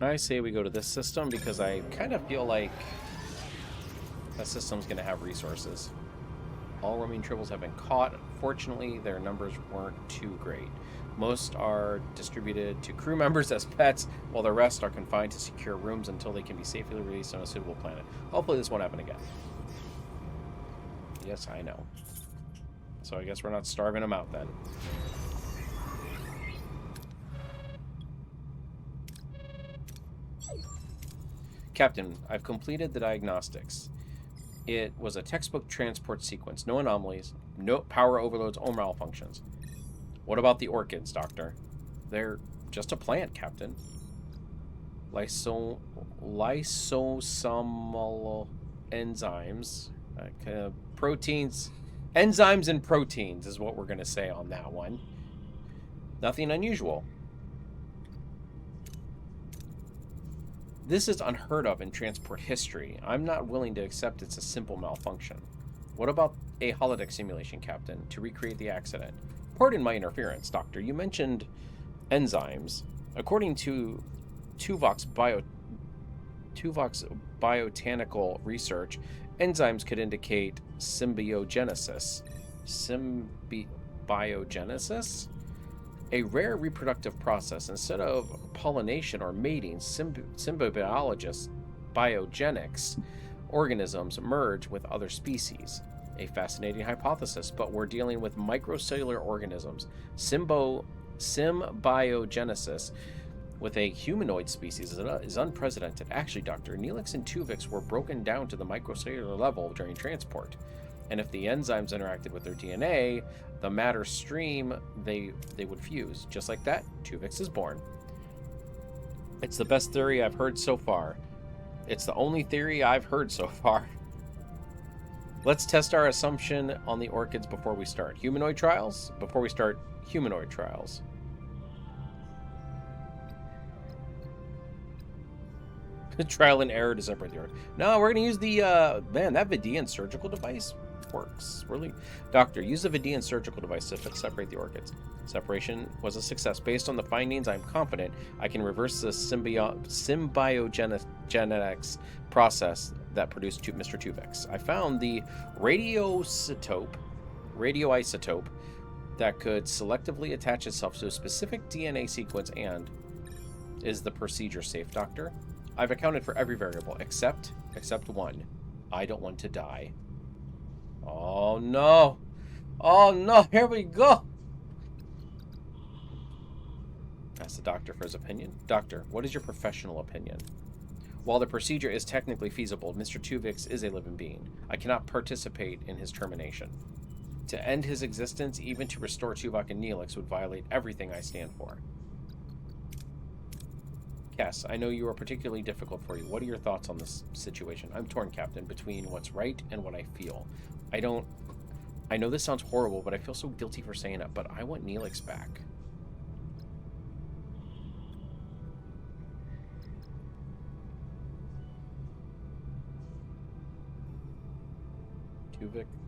I say we go to this system because I kind of feel like that system's going to have resources. All roaming Tribbles have been caught. Unfortunately, their numbers weren't too great. Most are distributed to crew members as pets, while the rest are confined to secure rooms until they can be safely released on a suitable planet. Hopefully this won't happen again. Yes, I know. So I guess we're not starving them out then. Captain, I've completed the diagnostics. It was a textbook transport sequence. No anomalies, no power overloads or malfunctions. What about the orchids, Doctor? They're just a plant, Captain. Lysosomal enzymes. Proteins. Enzymes and proteins is what we're going to say on that one. Nothing unusual. This is unheard of in transport history. I'm not willing to accept it's a simple malfunction. What about a holodeck simulation, Captain, to recreate the accident? Pardon my interference, Doctor. You mentioned enzymes. According to Tuvok's biotechnical research, enzymes could indicate symbiogenesis. symbiogenesis, a rare reproductive process. Instead of pollination or mating, symbiobiologists, biogenics, organisms merge with other species. A fascinating hypothesis, but we're dealing with microcellular organisms. Symbiogenesis with a humanoid species is unprecedented. Actually, Doctor, Neelix and Tuvix were broken down to the microcellular level during transport. And if the enzymes interacted with their DNA, the matter stream, they would fuse. Just like that, Tuvix is born. It's the best theory I've heard so far. It's the only theory I've heard so far. Let's test our assumption on the orchids before we start. Humanoid trials? Before we start humanoid trials. Trial and error to separate the orchid. No, we're going to use the, man, that Vidian surgical device works. Really? Doctor, use the Vidian surgical device to separate the orchids. Separation was a success. Based on the findings, I'm confident I can reverse the symbiogenetics process that produced Mr. Tuvix. I found the radioisotope that could selectively attach itself to a specific DNA sequence. And is the procedure safe, Doctor? I've accounted for every variable except one. I don't want to die. Oh no. Oh no, here we go. Ask the doctor for his opinion. Doctor, what is your professional opinion? While the procedure is technically feasible, Mr. Tuvix is a living being. I cannot participate in his termination. To end his existence, even to restore Tuvok and Neelix, would violate everything I stand for. Cass, I know you are particularly difficult for you. What are your thoughts on this situation? I'm torn, Captain, between what's right and what I feel. I know this sounds horrible, but I feel so guilty for saying it, but I want Neelix back.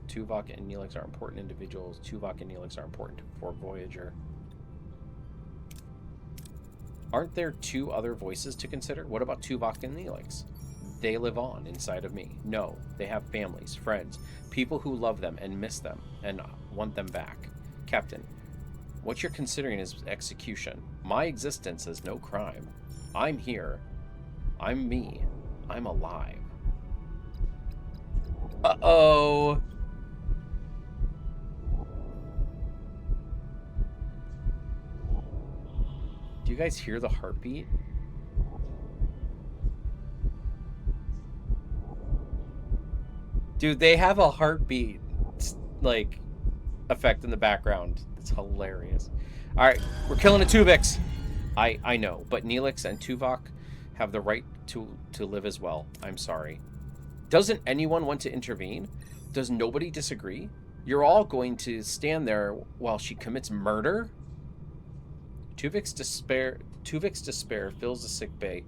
Tuvok and Neelix are important individuals. Tuvok and Neelix are important for Voyager. Aren't there two other voices to consider? What about Tuvok and Neelix? They live on inside of me. No, they have families, friends, people who love them and miss them and want them back. Captain, what you're considering is execution. My existence is no crime. I'm here. I'm me. I'm alive. Uh-oh. Do you guys hear the heartbeat? Dude, they have a heartbeat, like, effect in the background. It's hilarious. Alright, we're killing a Tuvix. I know, but Neelix and Tuvok have the right to live as well. I'm sorry. Doesn't anyone want to intervene? Does nobody disagree? You're all going to stand there while she commits murder? Tuvik's despair fills the sick bay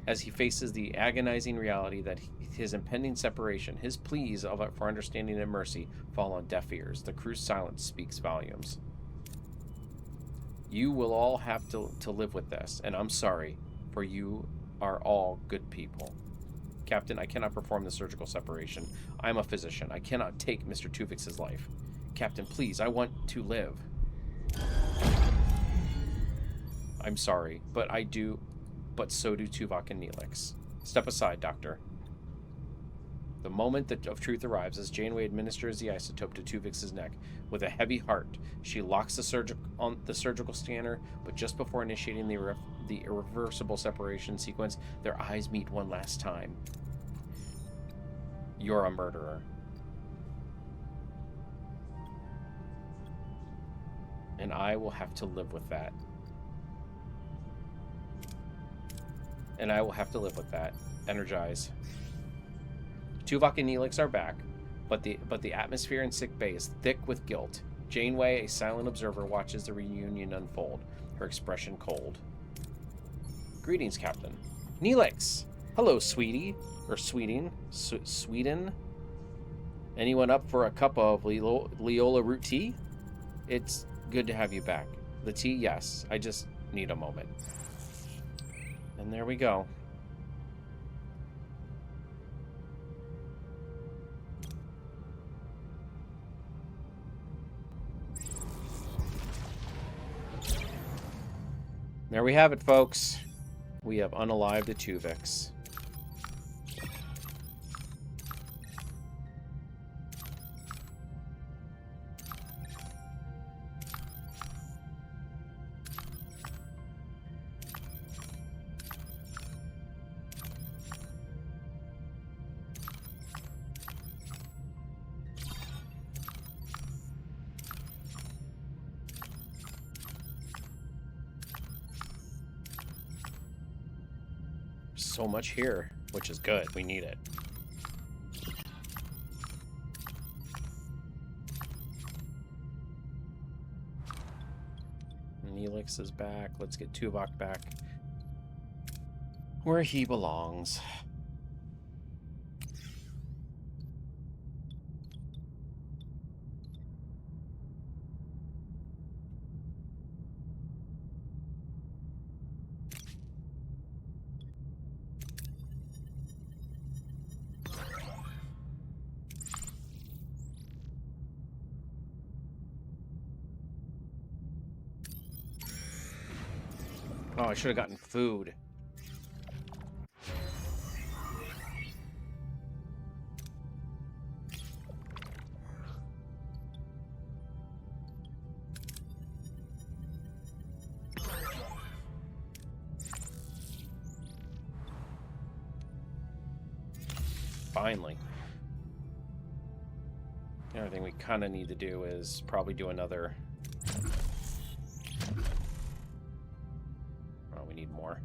as he faces the agonizing reality that his impending separation, his pleas for understanding and mercy, fall on deaf ears. The crew's silence speaks volumes. You will all have to live with this, and I'm sorry, for you are all good people. Captain, I cannot perform the surgical separation. I'm a physician. I cannot take Mr. Tuvix's life. Captain, please, I want to live. I'm sorry, but so do Tuvok and Neelix. Step aside, Doctor. The moment of truth arrives as Janeway administers the isotope to Tuvix's neck. With a heavy heart, she locks the surgical scanner, but just before initiating the irreversible separation sequence, their eyes meet one last time. You're a murderer. And I will have to live with that. Energize. Tuvok and Neelix are back, but the atmosphere in sick bay is thick with guilt. Janeway, a silent observer, watches the reunion unfold, her expression cold. Greetings, Captain. Neelix! Hello, sweetie. Or sweeting. Sweden? Anyone up for a cup of Leola root tea? It's good to have you back. The tea, yes. I just need a moment. And there we go. There we have it, folks. We have unalived the Tuvix. So much here, which is good. We need it. Neelix is back. Let's get Tuvok back where he belongs. Oh, I should have gotten food. Finally. The other thing we kind of need to do is probably do another... Oh, we need more.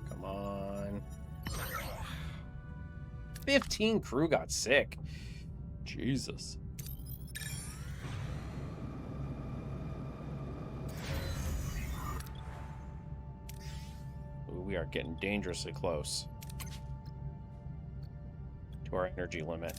Come on. 15 crew got sick. Jesus. Ooh, we are getting dangerously close to our energy limit.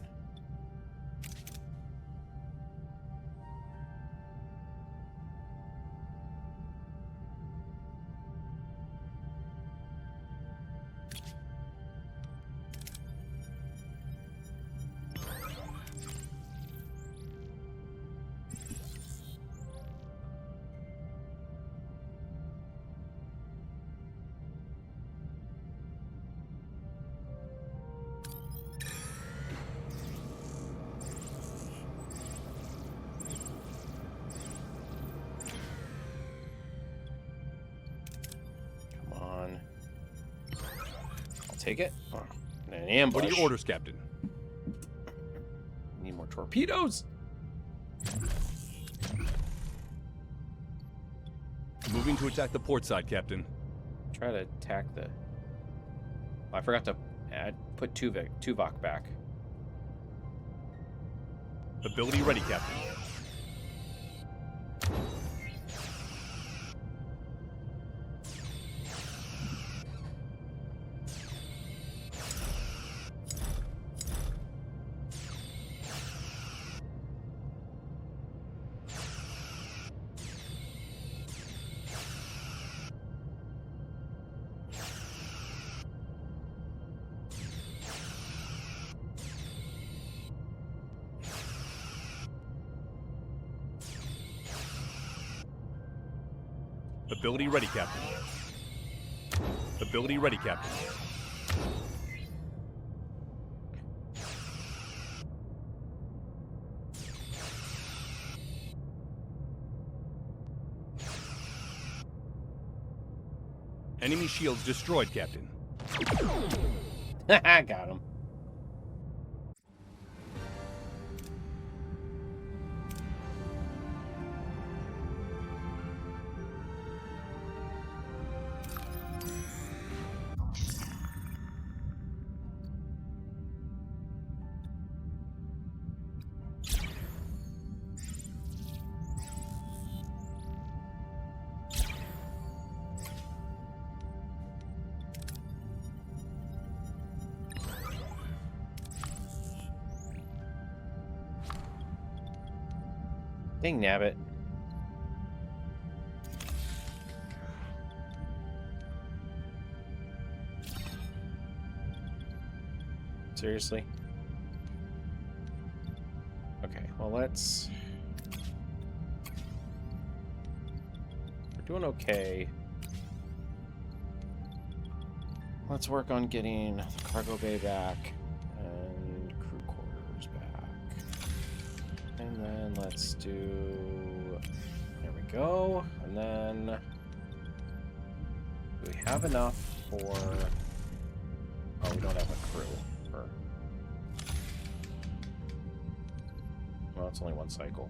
Take it. Oh, an ambush. What are your orders, Captain? Need more torpedoes. Moving to attack the port side, Captain. Try to attack the... I forgot to put Tuvok back. Ability ready, Captain. Ability ready, Captain. Ability ready, Captain. Enemy shields destroyed, Captain. Got him. Dang nabbit. Seriously? Okay, well, let's... We're doing okay. Let's work on getting the cargo bay back and crew quarters back. And then let's do... There we go. And then... Do we have enough for... Oh, we don't have a crew. For... Well, it's only one cycle.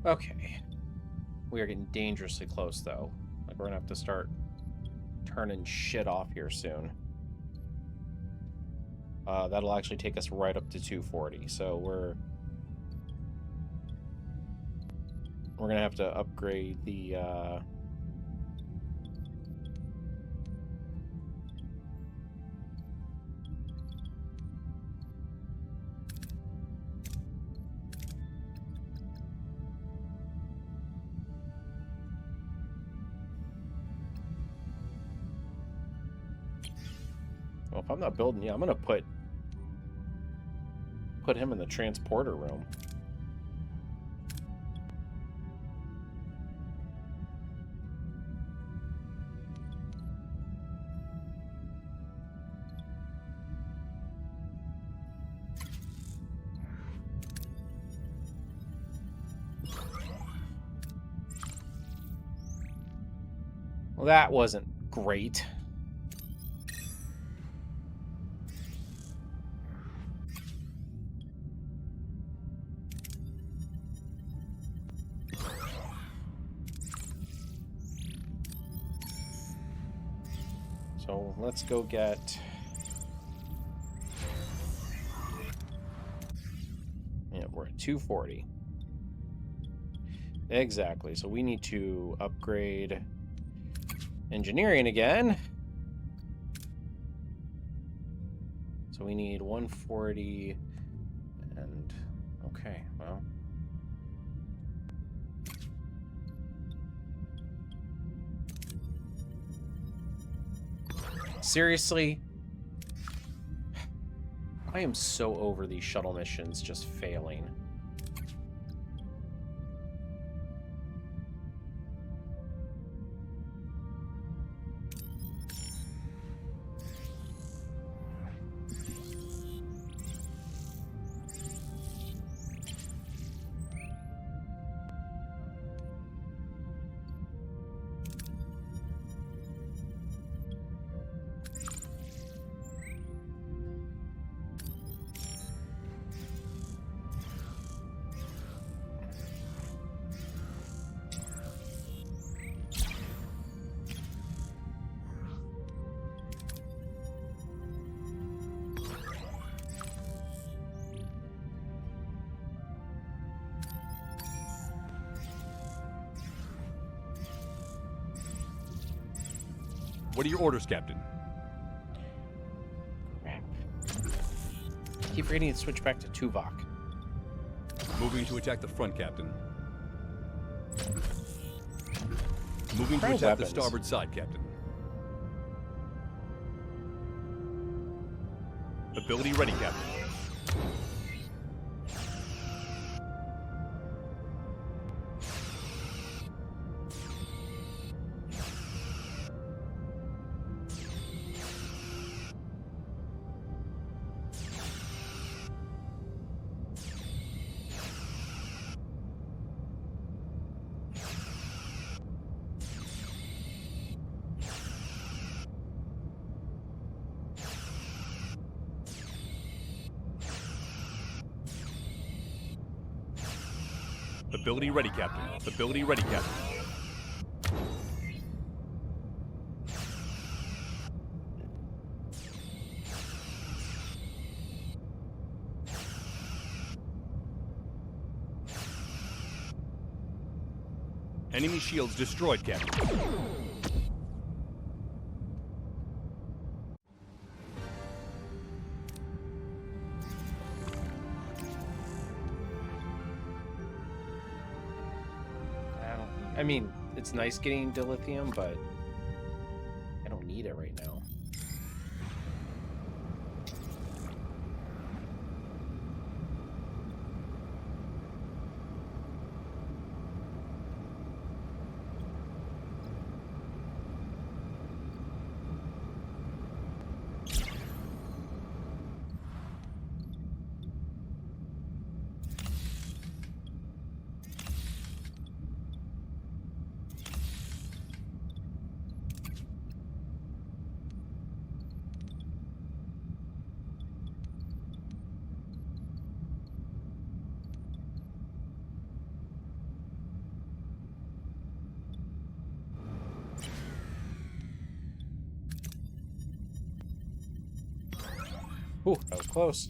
Okay. We are getting dangerously close, though. Like, we're gonna have to start turning shit off here soon. That'll actually take us right up to 240, so we're gonna have to upgrade the, Well, if I'm not building... Yeah, I'm gonna put him in the transporter room. Well, that wasn't great. So let's go get... Yeah, we're at 240. Exactly. So we need to upgrade engineering again. So we need 140 and... Okay, well... Seriously? I am so over these shuttle missions just failing. What are your orders, Captain? Crap. Keep forgetting to switch back to Tuvok. Moving to attack the front, Captain. Moving to Try attack the weapons. starboard side, Captain. Ability ready, Captain. Ability ready, Captain. Ability ready, Captain. Enemy shields destroyed, Captain. I mean, it's nice getting dilithium, but I don't need it right now. Ooh, that was close.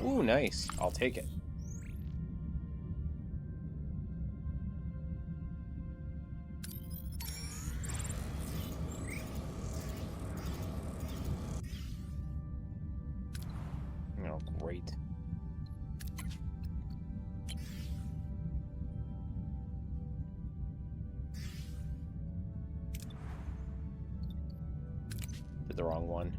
Ooh, nice. I'll take it. Oh, great. Did the wrong one.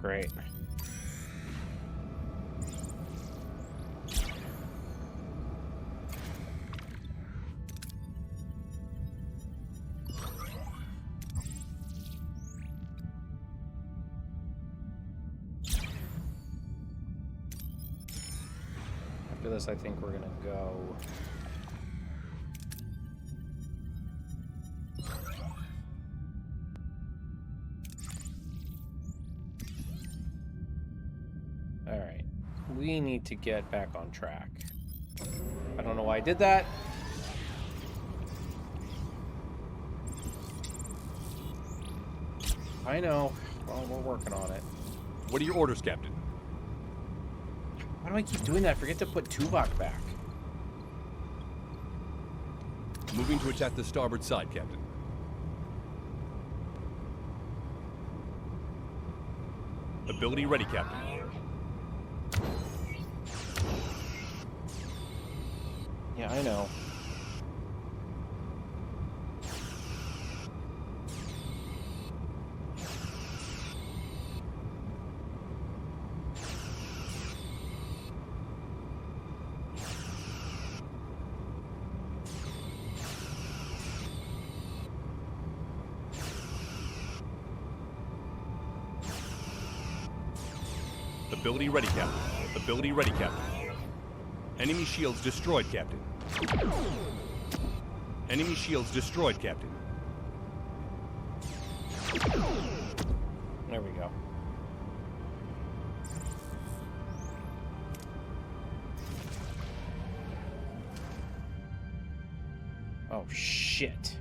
Great. After this, I think we're gonna go... Alright. We need to get back on track. I don't know why I did that. I know. Well, we're working on it. What are your orders, Captain? Why do I keep doing that? Forget to put Tuvok back. Moving to attack the starboard side, Captain. Ability ready, Captain. Yeah, I know. Ability ready, Captain. Ability ready, Captain. Enemy shields destroyed, Captain. Enemy shields destroyed, Captain. There we go. Oh, shit.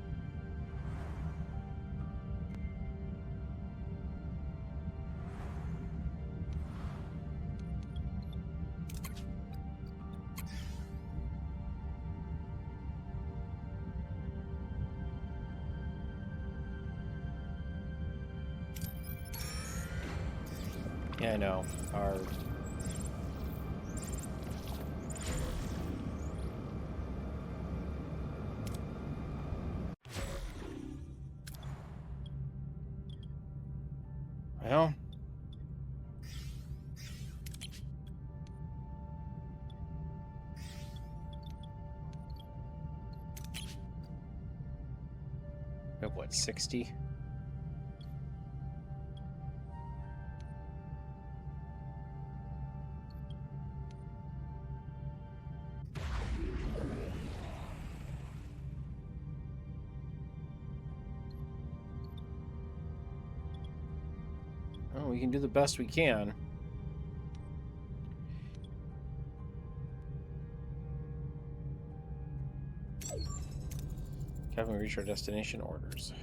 Yeah, I know. Well... we have, what, 60? Well, we can do the best we can. Haven't we reached our destination? Orders.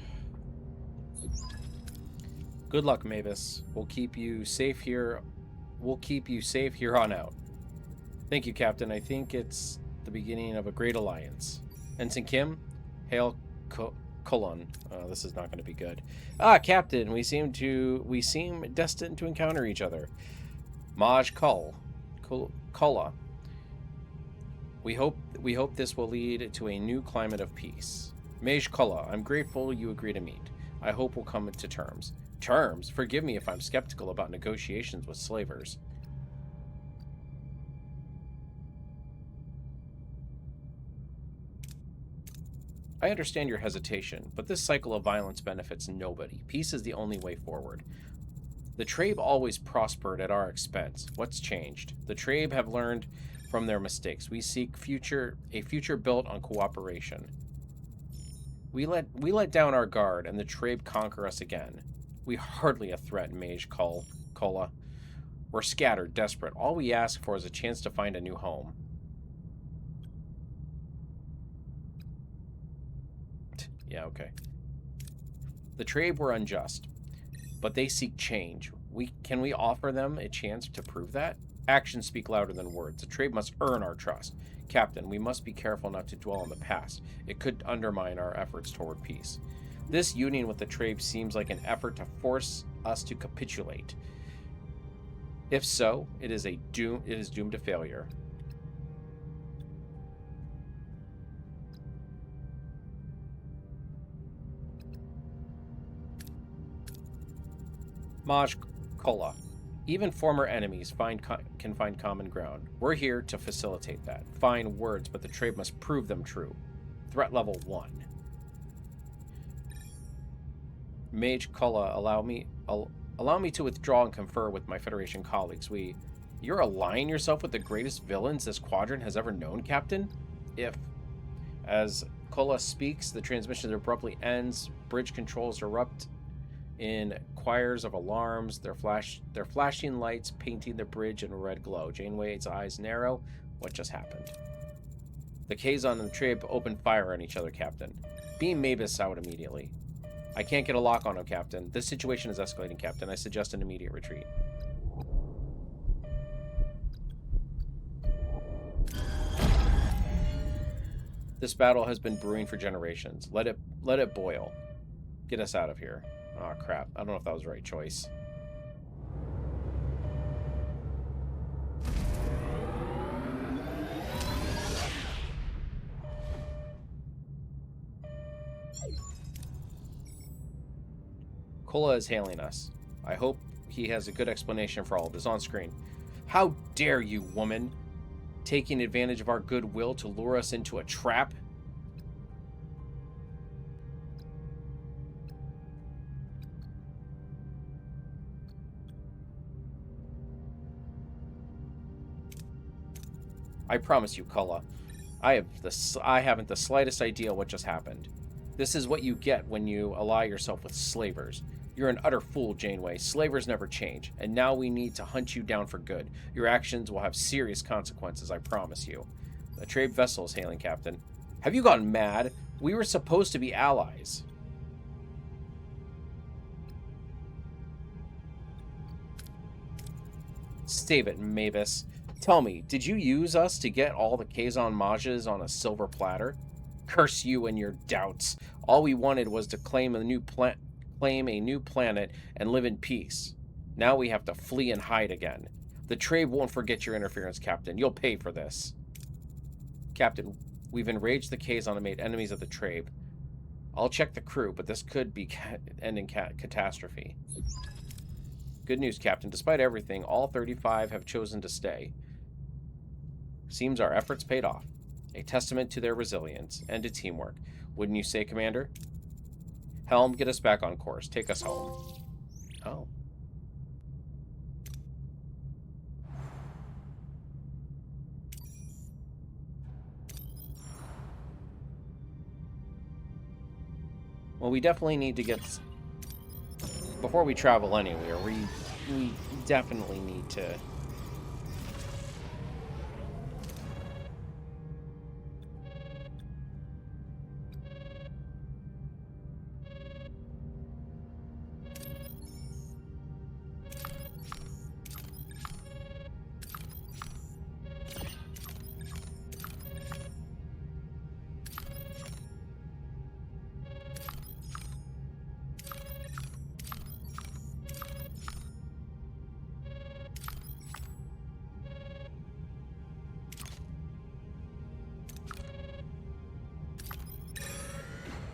Good luck, Mavis. We'll keep you safe here. We'll keep you safe here on out. Thank you, Captain. I think it's the beginning of a great alliance. Ensign Kim, hail Colon. This is not going to be good. Ah, Captain, we seem destined to encounter each other. Maj Kola. We hope this will lead to a new climate of peace. Maj Kola, I'm grateful you agree to meet. I hope we'll come to terms. Terms? Forgive me if I'm skeptical about negotiations with slavers. I understand your hesitation, but this cycle of violence benefits nobody. Peace is the only way forward. The Trabe always prospered at our expense. What's changed? The Trabe have learned from their mistakes. We seek a future built on cooperation. We let down our guard, and the Trabe conquer us again. We hardly a threat, Maj Kola. We're scattered, desperate. All we ask for is a chance to find a new home. Yeah, okay. The Trabe were unjust, but they seek change. Can we offer them a chance to prove that? Actions speak louder than words. The Trabe must earn our trust. Captain, we must be careful not to dwell on the past. It could undermine our efforts toward peace. This union with the Trabe seems like an effort to force us to capitulate. If so, it is doomed to failure. Maj Kola. Even former enemies can find common ground. We're here to facilitate that. Fine words, but the Trabe must prove them true. Threat level 1. Maj Kola, allow me to withdraw and confer with my Federation colleagues. You're allying yourself with the greatest villains this quadrant has ever known, Captain? As Kola speaks, the transmission abruptly ends. Bridge controls erupt in choirs of alarms, their flashing lights painting the bridge in a red glow. Janeway's eyes narrow. What just happened? The Kazon and the Trabe open fire on each other, Captain. Beam Mavis out immediately. I can't get a lock on him, Captain. This situation is escalating, Captain. I suggest an immediate retreat. This battle has been brewing for generations. Let it boil. Get us out of here. Oh, crap. I don't know if that was the right choice. Kola is hailing us. I hope he has a good explanation for all of this on screen. How dare you, woman? Taking advantage of our goodwill to lure us into a trap? I promise you, Kola, I haven't the slightest idea what just happened. This is what you get when you ally yourself with slavers. You're an utter fool, Janeway. Slavers never change, and now we need to hunt you down for good. Your actions will have serious consequences, I promise you. The Trabe vessel is hailing, Captain. Have you gone mad? We were supposed to be allies. Save it, Mavis. Tell me, did you use us to get all the Kazon Majas on a silver platter? Curse you and your doubts. All we wanted was to claim a new planet and live in peace. Now we have to flee and hide again. The Trabe won't forget your interference, Captain. You'll pay for this. Captain, we've enraged the Kazon and made enemies of the Trabe. I'll check the crew, but this could be ending catastrophe. Good news, Captain. Despite everything, all 35 have chosen to stay. Seems our efforts paid off. A testament to their resilience and to teamwork. Wouldn't you say, Commander? Helm, get us back on course. Take us home. Oh. Well, we definitely need to get... Before we travel anywhere, we definitely need to...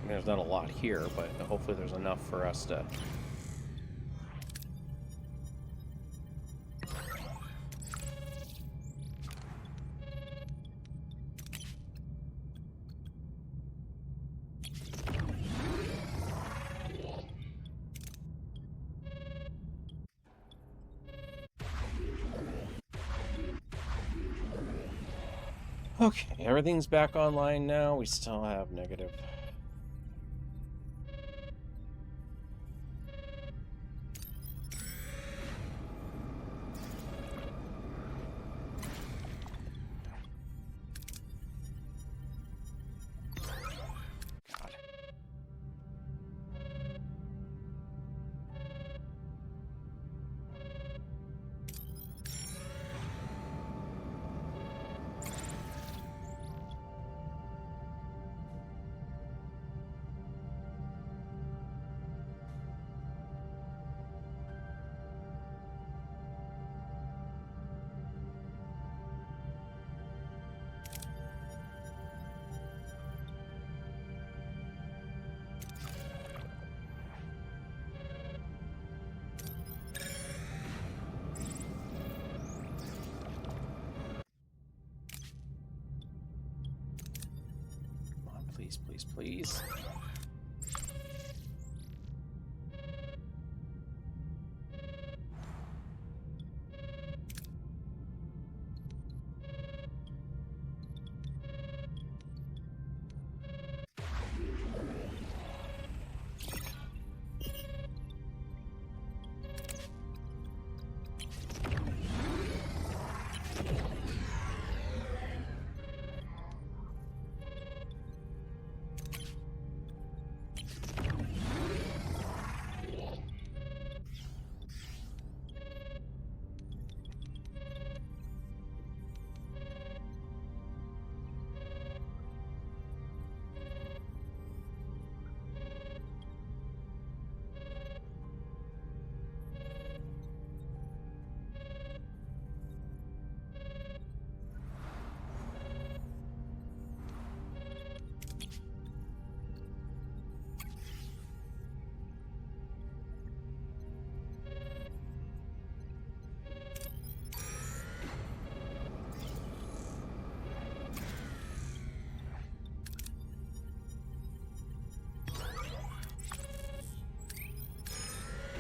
There's not a lot here, but hopefully there's enough for us to... Okay, everything's back online now. We still have negative... Please.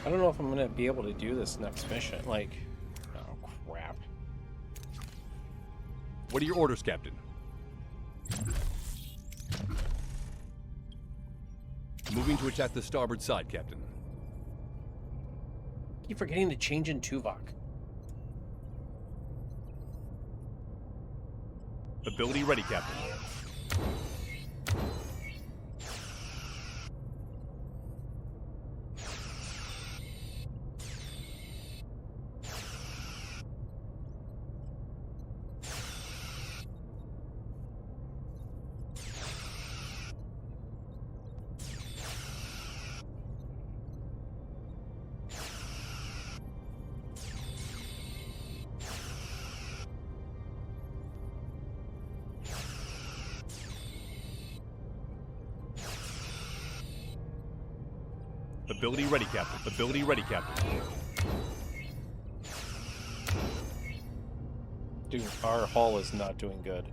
I don't know if I'm going to be able to do this next mission. Like, oh, crap. What are your orders, Captain? Moving to attack the starboard side, Captain. Keep forgetting to change in Tuvok. Ability ready, Captain. Ability ready, Captain. Ability ready, Captain. Dude, our hull is not doing good.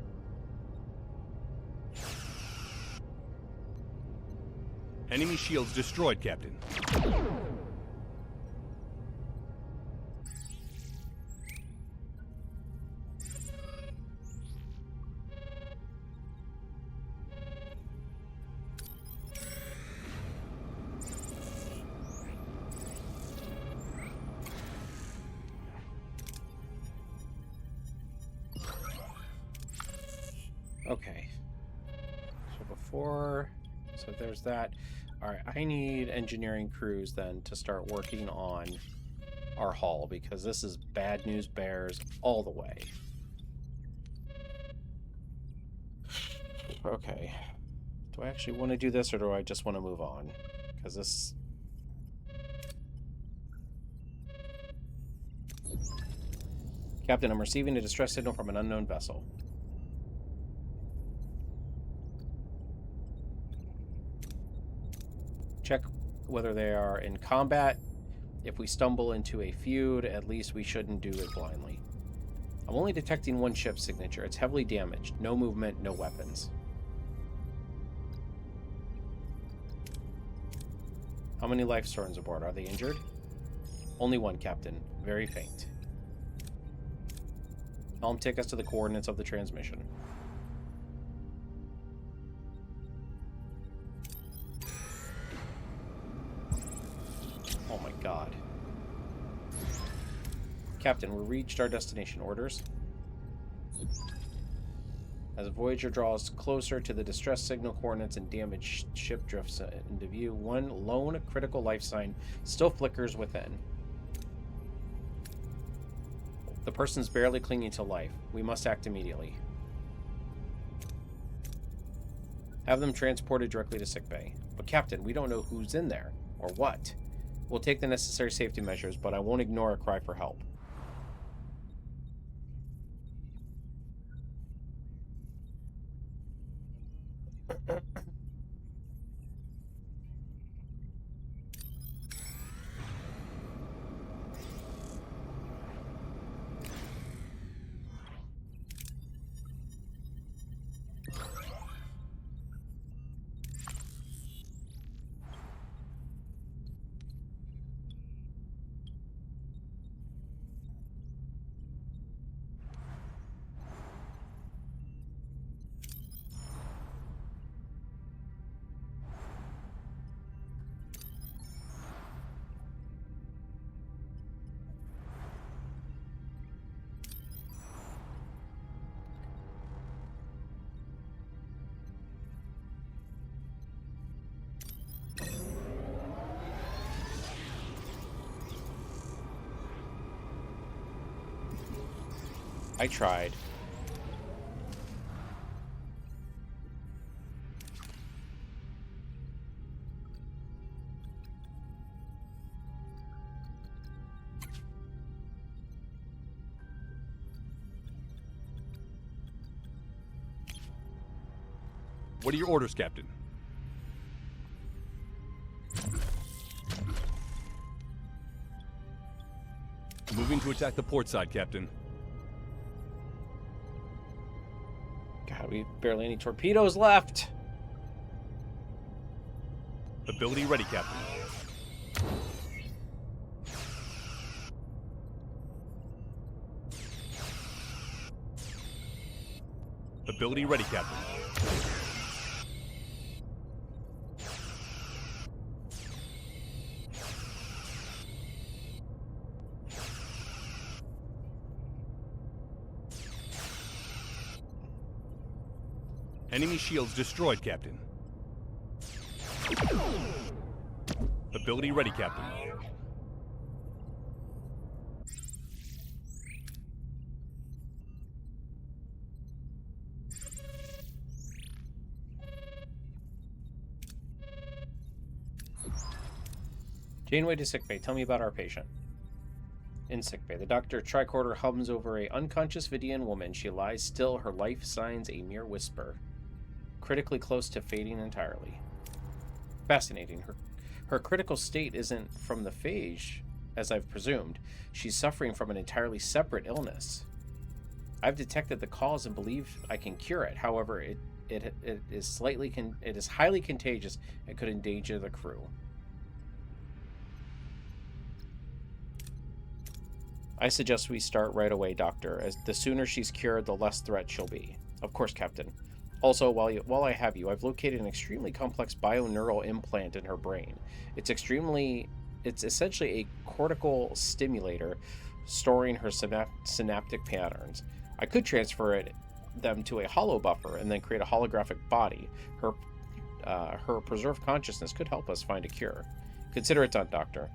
Enemy shields destroyed, Captain. Okay. So there's that. Alright, I need engineering crews then to start working on our hull, because this is bad news bears all the way. Okay. Do I actually want to do this, or do I just want to move on? Because this... Captain, I'm receiving a distress signal from an unknown vessel. Check whether they are in combat. If we stumble into a feud, at least we shouldn't do it blindly. I'm only detecting one ship signature. It's heavily damaged. No movement, no weapons. How many life storms aboard? Are they injured? Only one, Captain. Very faint. Helm, take us to the coordinates of the transmission. Oh my god. Captain, we reached our destination. Orders? As Voyager draws closer to the distress signal coordinates and damaged ship drifts into view, one lone critical life sign still flickers within. The person's barely clinging to life. We must act immediately. Have them transported directly to sickbay. But Captain, we don't know who's in there, or what. We'll take the necessary safety measures, but I won't ignore a cry for help. I tried. What are your orders, Captain? Moving to attack the port side, Captain. God, we have barely any torpedoes left. Ability ready, Captain. Ability ready, Captain. Enemy shields destroyed, Captain. Ability ready, Captain. Janeway to sickbay. Tell me about our patient. In sickbay, the doctor tricorder hums over a unconscious Vidian woman. She lies still, her life signs a mere whisper. Critically close to fading entirely. Fascinating. Her critical state isn't from the phage, as I've presumed. She's suffering from an entirely separate illness. I've detected the cause and believe I can cure it. However, it is highly contagious and could endanger the crew. I suggest we start right away, Doctor, as the sooner she's cured, the less threat she'll be. Of course, Captain. Also, while I have you, I've located an extremely complex bioneural implant in her brain. It's essentially a cortical stimulator storing her synaptic patterns. I could transfer them to a hollow buffer and then create a holographic body. Her preserved consciousness could help us find a cure. Consider it done, Doctor.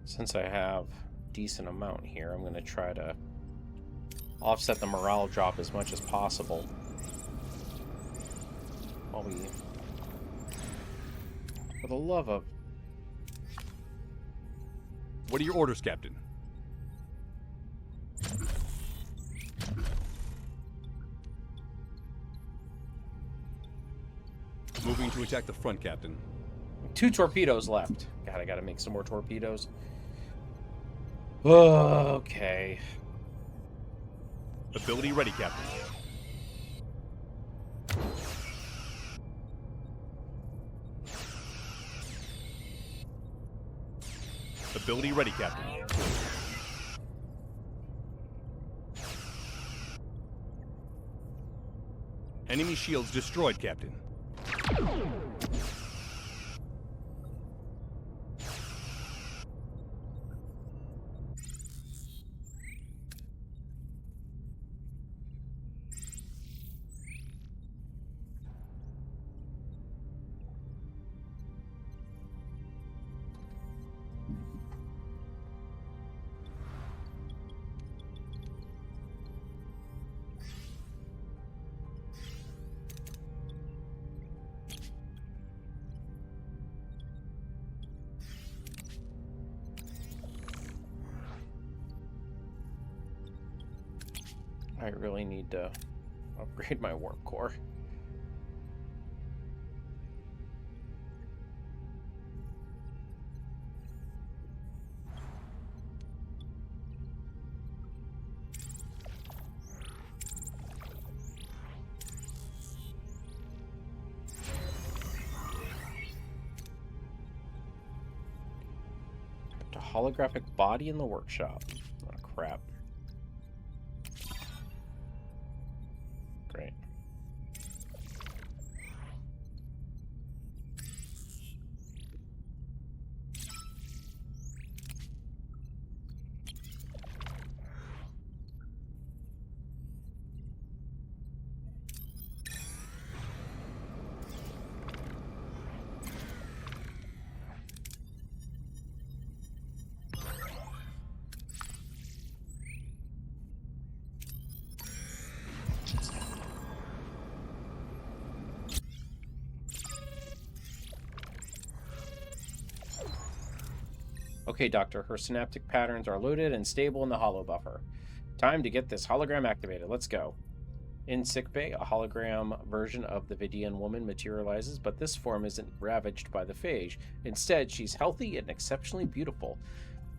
Since I have a decent amount here, I'm going to try to offset the morale drop as much as possible. While we... For the love of... What are your orders, Captain? Moving to attack the front, Captain. 2 torpedoes left. God, I gotta make some more torpedoes. Okay. Ability ready, Captain. Ability ready, Captain. Enemy shields destroyed, Captain. I really need to upgrade my warp core. A holographic body in the workshop. Oh, crap. Great. Okay, Doctor, her synaptic patterns are loaded and stable in the hollow buffer. Time to get this hologram activated. Let's go. In sickbay, a hologram version of the Vidian woman materializes, but this form isn't ravaged by the phage. Instead, she's healthy and exceptionally beautiful,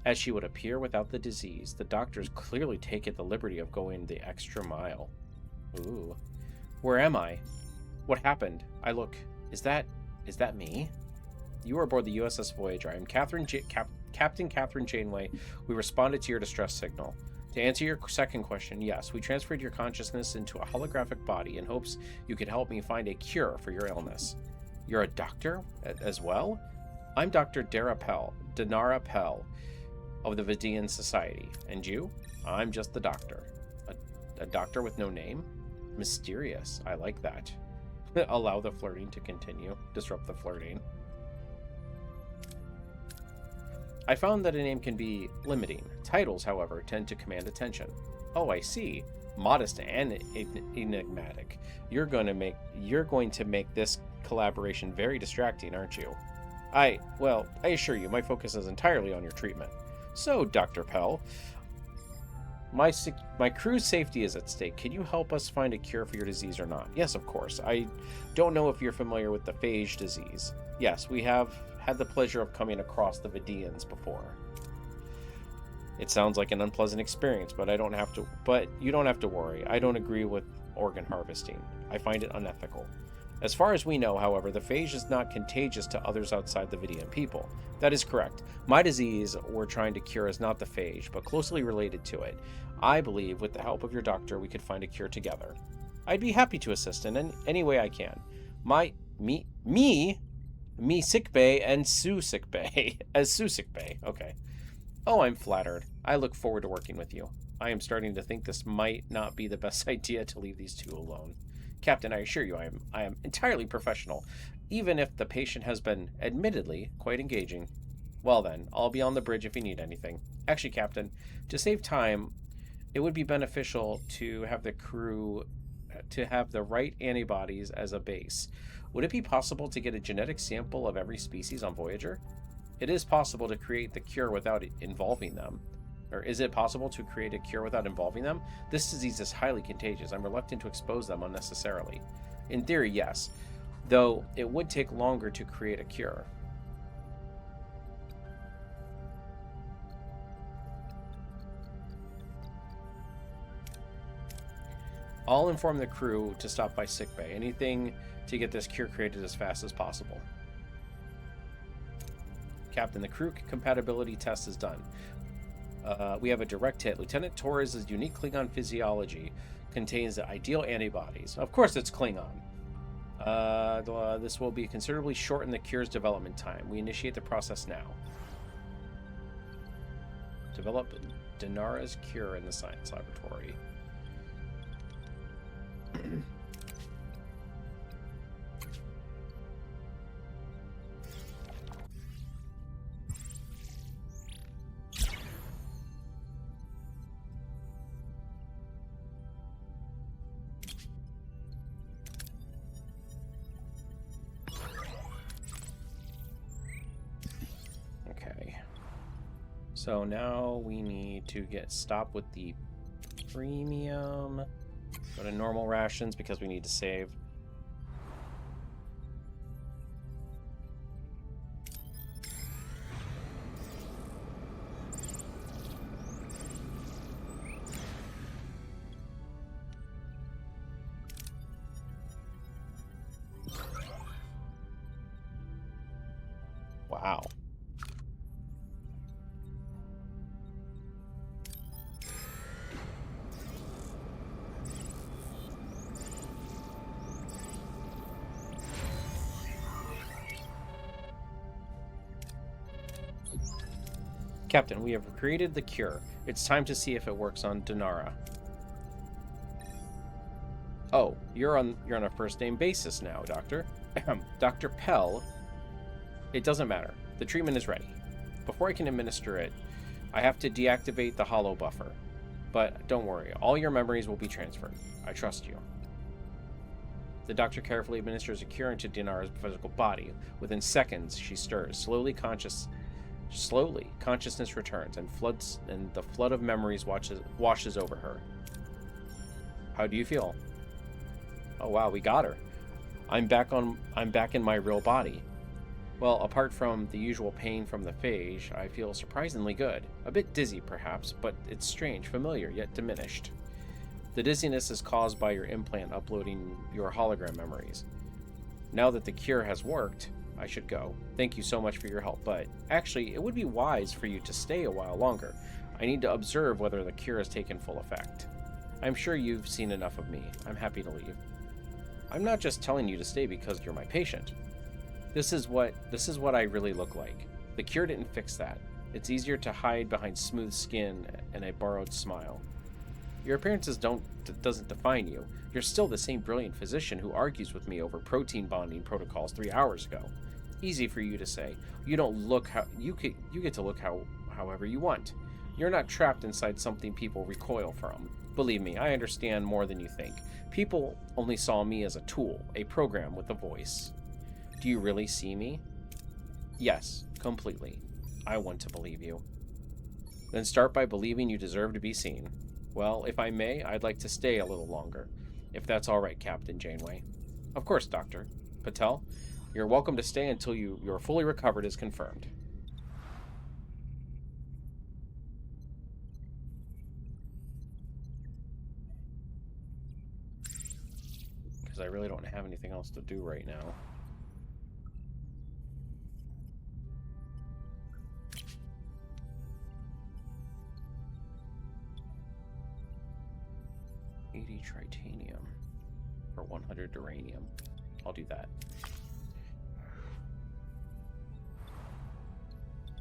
as she would appear without the disease. The doctors clearly taken the liberty of going the extra mile. Ooh. Where am I? What happened? I look... Is that me? You are aboard the USS Voyager. I am Captain Catherine Janeway. We responded to your distress signal. To answer your second question, yes, we transferred your consciousness into a holographic body in hopes you could help me find a cure for your illness. You're a doctor as well? I'm Dr. Dinara Pell of the Vidian Society. And you? I'm just the doctor. A doctor with no name? Mysterious. I like that. Allow the flirting to continue. Disrupt the flirting. I found that a name can be limiting. Titles, however, tend to command attention. Oh, I see. Modest and enigmatic. You're going to make this collaboration very distracting, aren't you? I assure you, my focus is entirely on your treatment. So, Dr. Pell, my crew's safety is at stake. Can you help us find a cure for your disease or not? Yes, of course. I don't know if you're familiar with the phage disease. Yes, we have had the pleasure of coming across the Vidians before. It sounds like an unpleasant experience, but you don't have to worry. I don't agree with organ harvesting. I find it unethical. As far as we know, however, the phage is not contagious to others outside the Vidian people. That is correct. My disease we're trying to cure is not the phage, but closely related to it. I believe with the help of your doctor we could find a cure together. I'd be happy to assist in any way I can. Me sickbay and Sue sickbay. As Sue sickbay. Okay. Oh, I'm flattered. I look forward to working with you. I am starting to think this might not be the best idea to leave these two alone. Captain, I assure you I am entirely professional, even if the patient has been, admittedly, quite engaging. Well then, I'll be on the bridge if you need anything. Actually, Captain, to save time, it would be beneficial to have the crew to have the right antibodies as a base. Would it be possible to get a genetic sample of every species on Voyager? It is possible to create the cure without involving them. Or is it possible to create a cure without involving them? This disease is highly contagious. I'm reluctant to expose them unnecessarily. In theory, yes. Though it would take longer to create a cure. I'll inform the crew to stop by sickbay. Anything to get this cure created as fast as possible. Captain, the crew compatibility test is done. We have a direct hit. Lieutenant Torres' unique Klingon physiology contains the ideal antibodies. Of course it's Klingon. This will be considerably shorten the cure's development time. We initiate the process now. Develop Dinara's cure in the science laboratory. So now we need to stop with the premium. Go to normal rations because we need to save. Wow. Captain, we have created the cure. It's time to see if it works on Dinara. Oh, you're on a first name basis now, Doctor. Dr. Pell. It doesn't matter. The treatment is ready. Before I can administer it, I have to deactivate the holo buffer. But don't worry, all your memories will be transferred. I trust you. The doctor carefully administers a cure into Dinara's physical body. Within seconds, she stirs. Slowly, consciousness returns, and the flood of memories washes over her. How do you feel? Oh wow, we got her. I'm back in my real body. Well, apart from the usual pain from the phage, I feel surprisingly good. A bit dizzy, perhaps, but it's strange, familiar, yet diminished. The dizziness is caused by your implant uploading your hologram memories. Now that the cure has worked, I should go. Thank you so much for your help, but actually, it would be wise for you to stay a while longer. I need to observe whether the cure has taken full effect. I'm sure you've seen enough of me. I'm happy to leave. I'm not just telling you to stay because you're my patient. This is what I really look like. The cure didn't fix that. It's easier to hide behind smooth skin and a borrowed smile. Your appearances doesn't define you. You're still the same brilliant physician who argues with me over protein bonding protocols 3 hours ago. Easy for you to say. You don't look how you get to look however you want. You're not trapped inside something people recoil from. Believe me, I understand more than you think. People only saw me as a tool, a program with a voice. Do you really see me? Yes, completely. I want to believe you. Then start by believing you deserve to be seen. Well, if I may, I'd like to stay a little longer. If that's all right, Captain Janeway. Of course, Doctor. Patel, you're welcome to stay until you're fully recovered is confirmed. Because I really don't have anything else to do right now. Tritanium for 100 uranium. I'll do that.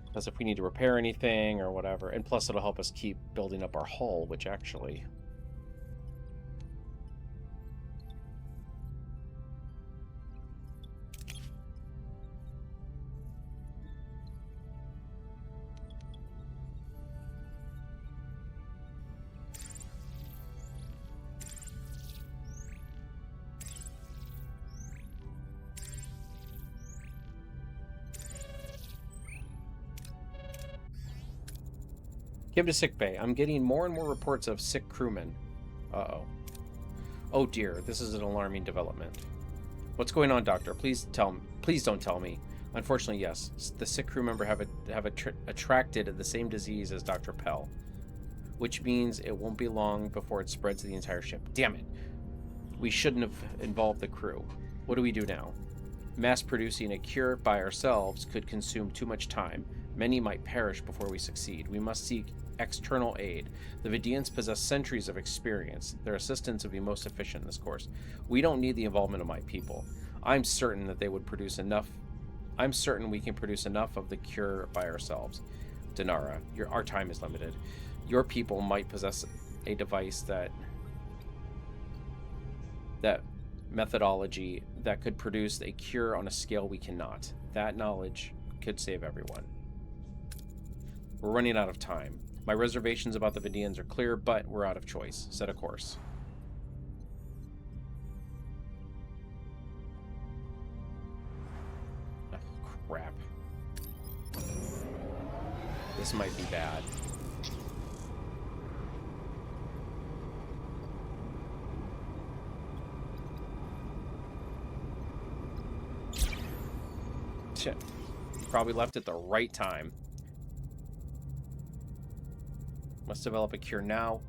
Because if we need to repair anything or whatever, and plus it'll help us keep building up our hull, which actually... Give to sickbay. I'm getting more and more reports of sick crewmen. Uh-oh. Oh dear, this is an alarming development. What's going on, Doctor? Please don't tell me. Unfortunately, yes. The sick crew member have attracted the same disease as Dr. Pell, which means it won't be long before it spreads to the entire ship. Damn it. We shouldn't have involved the crew. What do we do now? Mass producing a cure by ourselves could consume too much time. Many might perish before we succeed. We must seek external aid. The Vidians possess centuries of experience. Their assistance would be most efficient in this course. We don't need the involvement of my people. I'm certain that they would produce enough. I'm certain we can produce enough of the cure by ourselves. Dinara, our time is limited. Your people might possess a device that methodology that could produce a cure on a scale we cannot. That knowledge could save everyone. We're running out of time. My reservations about the Vidians are clear, but we're out of choice. Set a course. Oh, crap. This might be bad. Shit. Probably left at the right time. Must develop a cure now.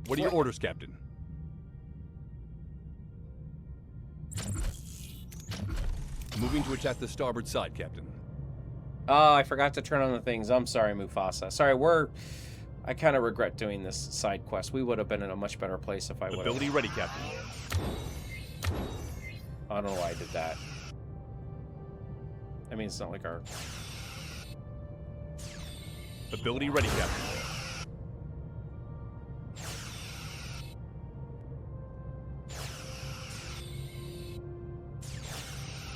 What are your orders, Captain? Moving to attack the starboard side, Captain. Oh, I forgot to turn on the things. I'm sorry, Mufasa. Sorry, I kind of regret doing this side quest. We would have been in a much better place if I would have. Ability ready, Captain. I don't know why I did that. I mean, it's not like our... Ability ready, Captain.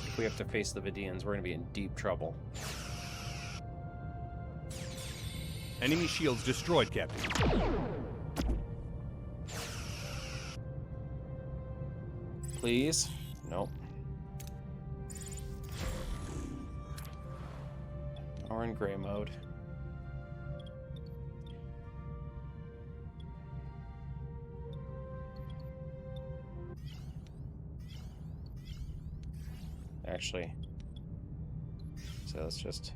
If we have to face the Vidians, we're going to be in deep trouble. Enemy shields destroyed, Captain. Please? Nope. We're in gray mode. Actually, so let's just...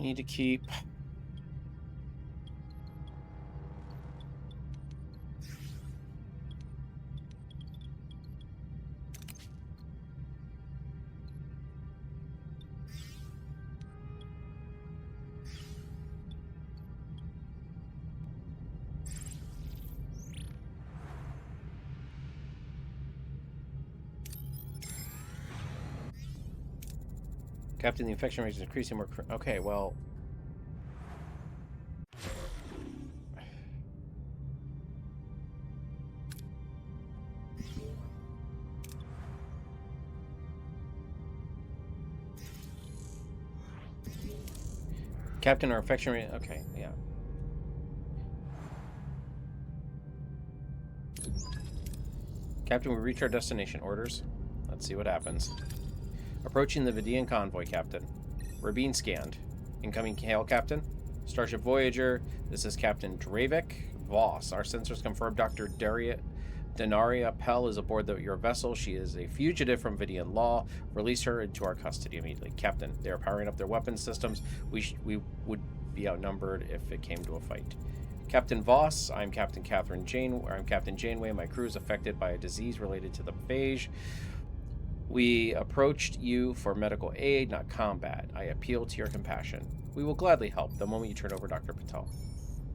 We need to keep... Captain, the infection rate is increasing more... Okay, well... Captain, our infection rate... Okay, yeah. Captain, we reach our destination. Orders. Let's see what happens. Approaching the Vidian convoy, Captain. We're being scanned. Incoming hail, Captain. Starship Voyager. This is Captain Dravik Voss. Our sensors confirm Dr. Denaria Pell is aboard your vessel. She is a fugitive from Vidian law. Release her into our custody immediately. Captain, they are powering up their weapons systems. We would be outnumbered if it came to a fight. Captain Voss, I'm Captain Janeway. My crew is affected by a disease related to the phage. We approached you for medical aid, not combat. I appeal to your compassion. We will gladly help the moment you turn over Dr. Patel.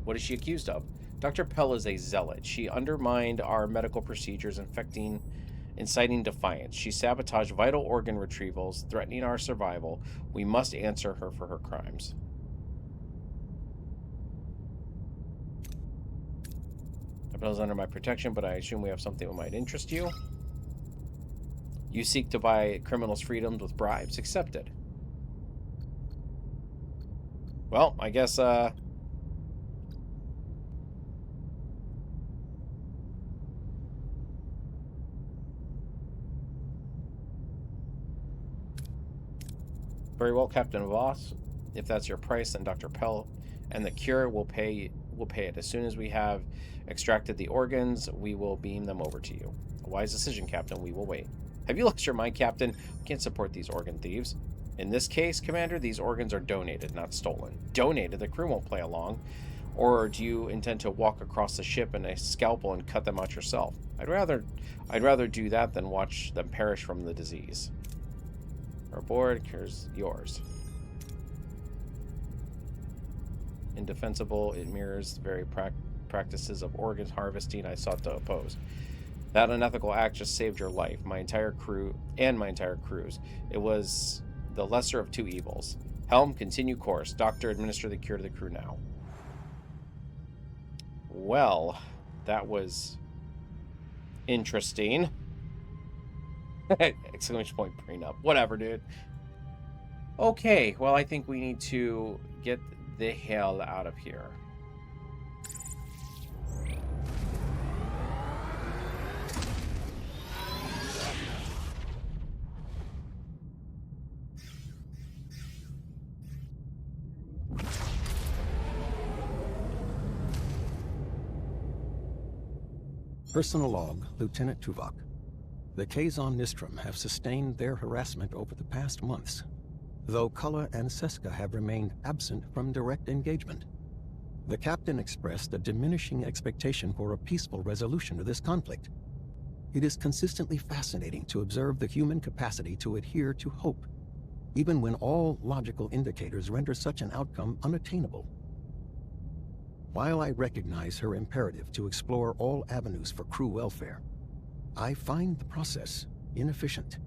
What is she accused of? Dr. Pell is a zealot. She undermined our medical procedures, inciting defiance. She sabotaged vital organ retrievals, threatening our survival. We must answer her for her crimes. Pell is under my protection, but I assume we have something that might interest you. You seek to buy criminals' freedoms with bribes. Accepted. Well, I guess, very well, Captain Voss. If that's your price, then Dr. Pell and the cure will pay it. As soon as we have extracted the organs, we will beam them over to you. A wise decision, Captain. We will wait. Have you lost your mind, Captain? We can't support these organ thieves. In this case, Commander, these organs are donated, not stolen. Donated? The crew won't play along. Or do you intend to walk across the ship in a scalpel and cut them out yourself? I'd rather do that than watch them perish from the disease. We're aboard. Here's yours. Indefensible. It mirrors the very practices of organ harvesting I sought to oppose. That unethical act just saved your life, my entire crew, and my entire crew's. It was the lesser of two evils. Helm, continue course. Doctor, administer the cure to the crew now. Well, that was interesting. Exclamation point, prenup. Whatever, dude. Okay, well, I think we need to get the hell out of here. Personal log, Lieutenant Tuvok. The Kazon Nistrum have sustained their harassment over the past months, though Kulla and Seska have remained absent from direct engagement. The captain expressed a diminishing expectation for a peaceful resolution to this conflict. It is consistently fascinating to observe the human capacity to adhere to hope, even when all logical indicators render such an outcome unattainable. While I recognize her imperative to explore all avenues for crew welfare, I find the process inefficient.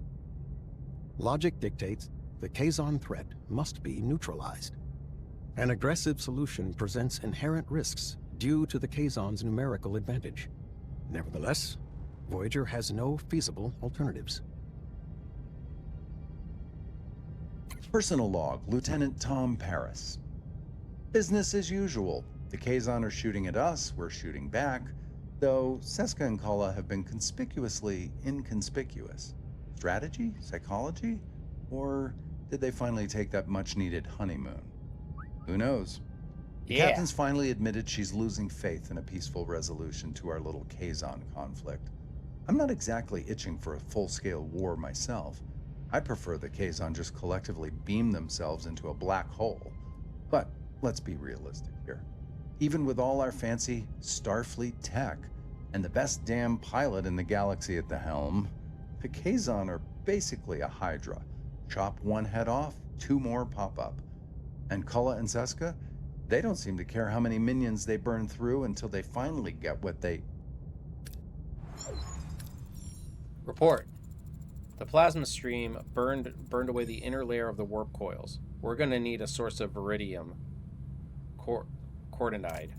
Logic dictates the Kazon threat must be neutralized. An aggressive solution presents inherent risks due to the Kazon's numerical advantage. Nevertheless, Voyager has no feasible alternatives. Personal log, Lieutenant Tom Paris. Business as usual. The Kazon are shooting at us, we're shooting back, though Seska and Kulla have been conspicuously inconspicuous. Strategy? Psychology? Or did they finally take that much-needed honeymoon? Who knows? The captain's finally admitted she's losing faith in a peaceful resolution to our little Kazon conflict. I'm not exactly itching for a full-scale war myself. I prefer the Kazon just collectively beam themselves into a black hole. But let's be realistic here. Even with all our fancy Starfleet tech and the best damn pilot in the galaxy at the helm, the Kazon are basically a Hydra. Chop one head off, two more pop up. And Kulla and Seska, they don't seem to care how many minions they burn through until they finally get what they... Report. The plasma stream burned away the inner layer of the warp coils. We're going to need a source of iridium cordonide.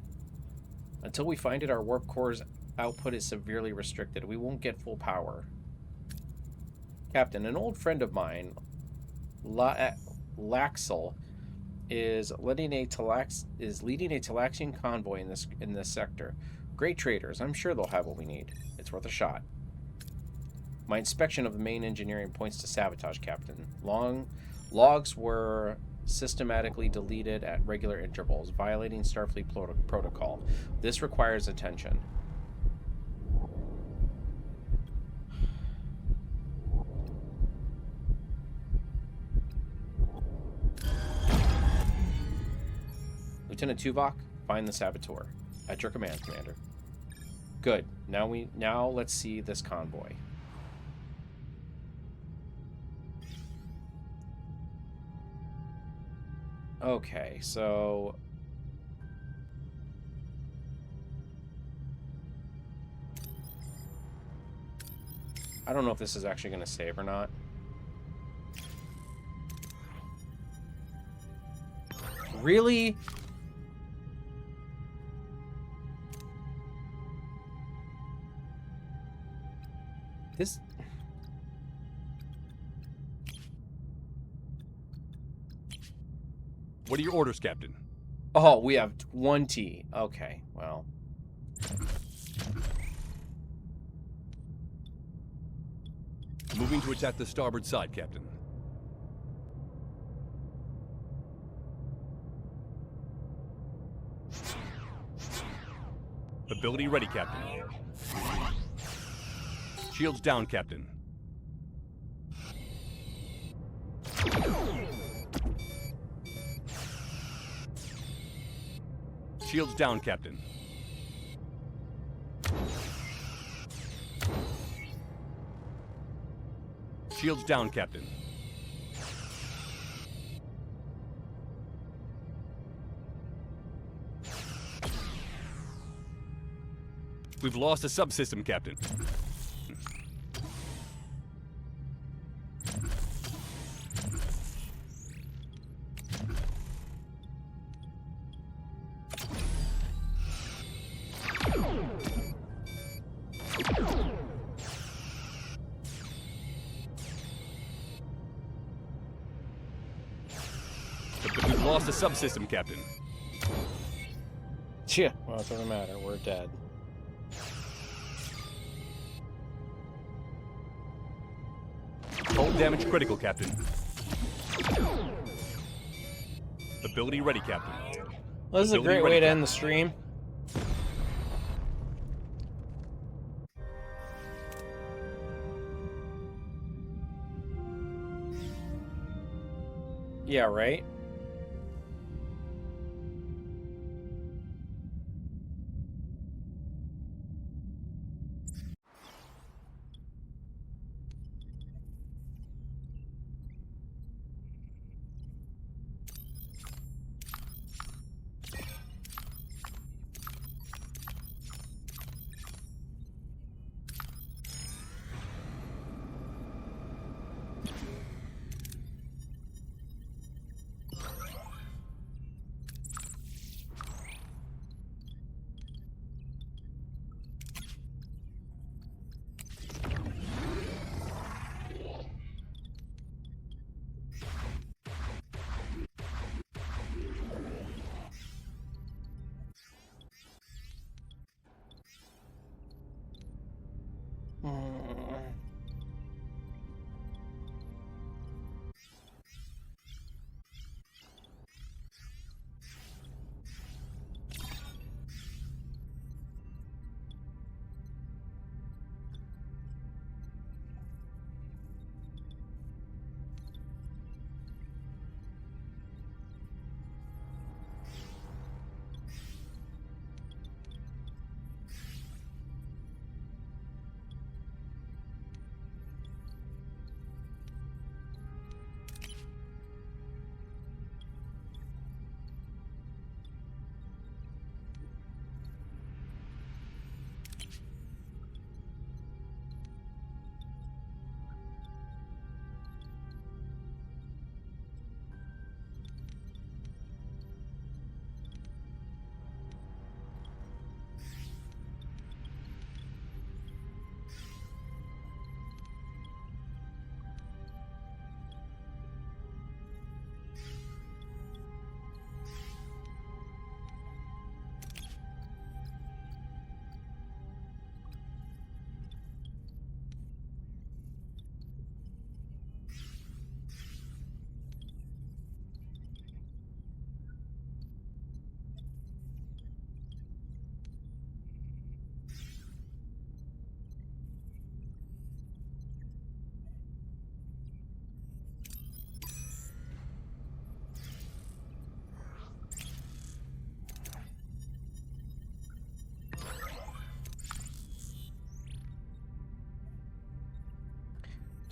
Until we find it, our warp core's output is severely restricted. We won't get full power. Captain, an old friend of mine, Laxel, is leading a Talaxian convoy in this sector. Great traders. I'm sure they'll have what we need. It's worth a shot. My inspection of the main engineering points to sabotage, Captain. Logs were systematically deleted at regular intervals, violating Starfleet protocol. This requires attention. Lieutenant Tuvok, find the saboteur. At your command, Commander. Good. Now let's see this convoy. Okay, so I don't know if this is actually going to save or not. Really? This... What are your orders, Captain? Oh, we have 1 T. Okay, well. Moving to attack the starboard side, Captain. Ability ready, Captain. Shields down, Captain. Shields down, Captain. Shields down, Captain. We've lost a subsystem, Captain. We've lost a subsystem, Captain. Yeah, well, it doesn't matter. We're dead. Hull damage critical, Captain. Ability ready, Captain. Well, this is a great way to end the stream. Yeah, right?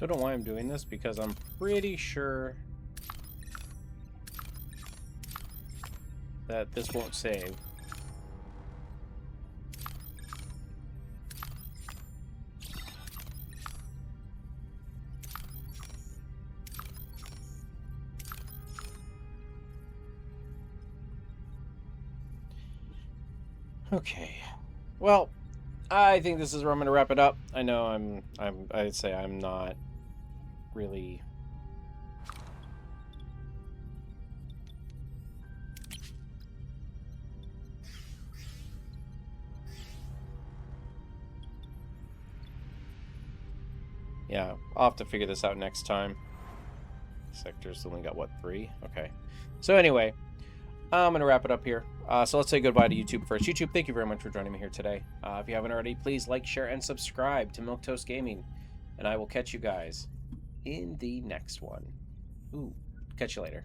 Don't know why I'm doing this, because I'm pretty sure that this won't save. Okay. Well, I think this is where I'm going to wrap it up. I know I'd say I'm not really yeah, I'll have to figure this out next time. Sector's only got, what, 3? Okay. So anyway, I'm going to wrap it up here. So let's say goodbye to YouTube first. YouTube, thank you very much for joining me here today. If you haven't already, please like, share, and subscribe to Milquetoast Gaming. And I will catch you guys in the next one. Ooh, catch you later.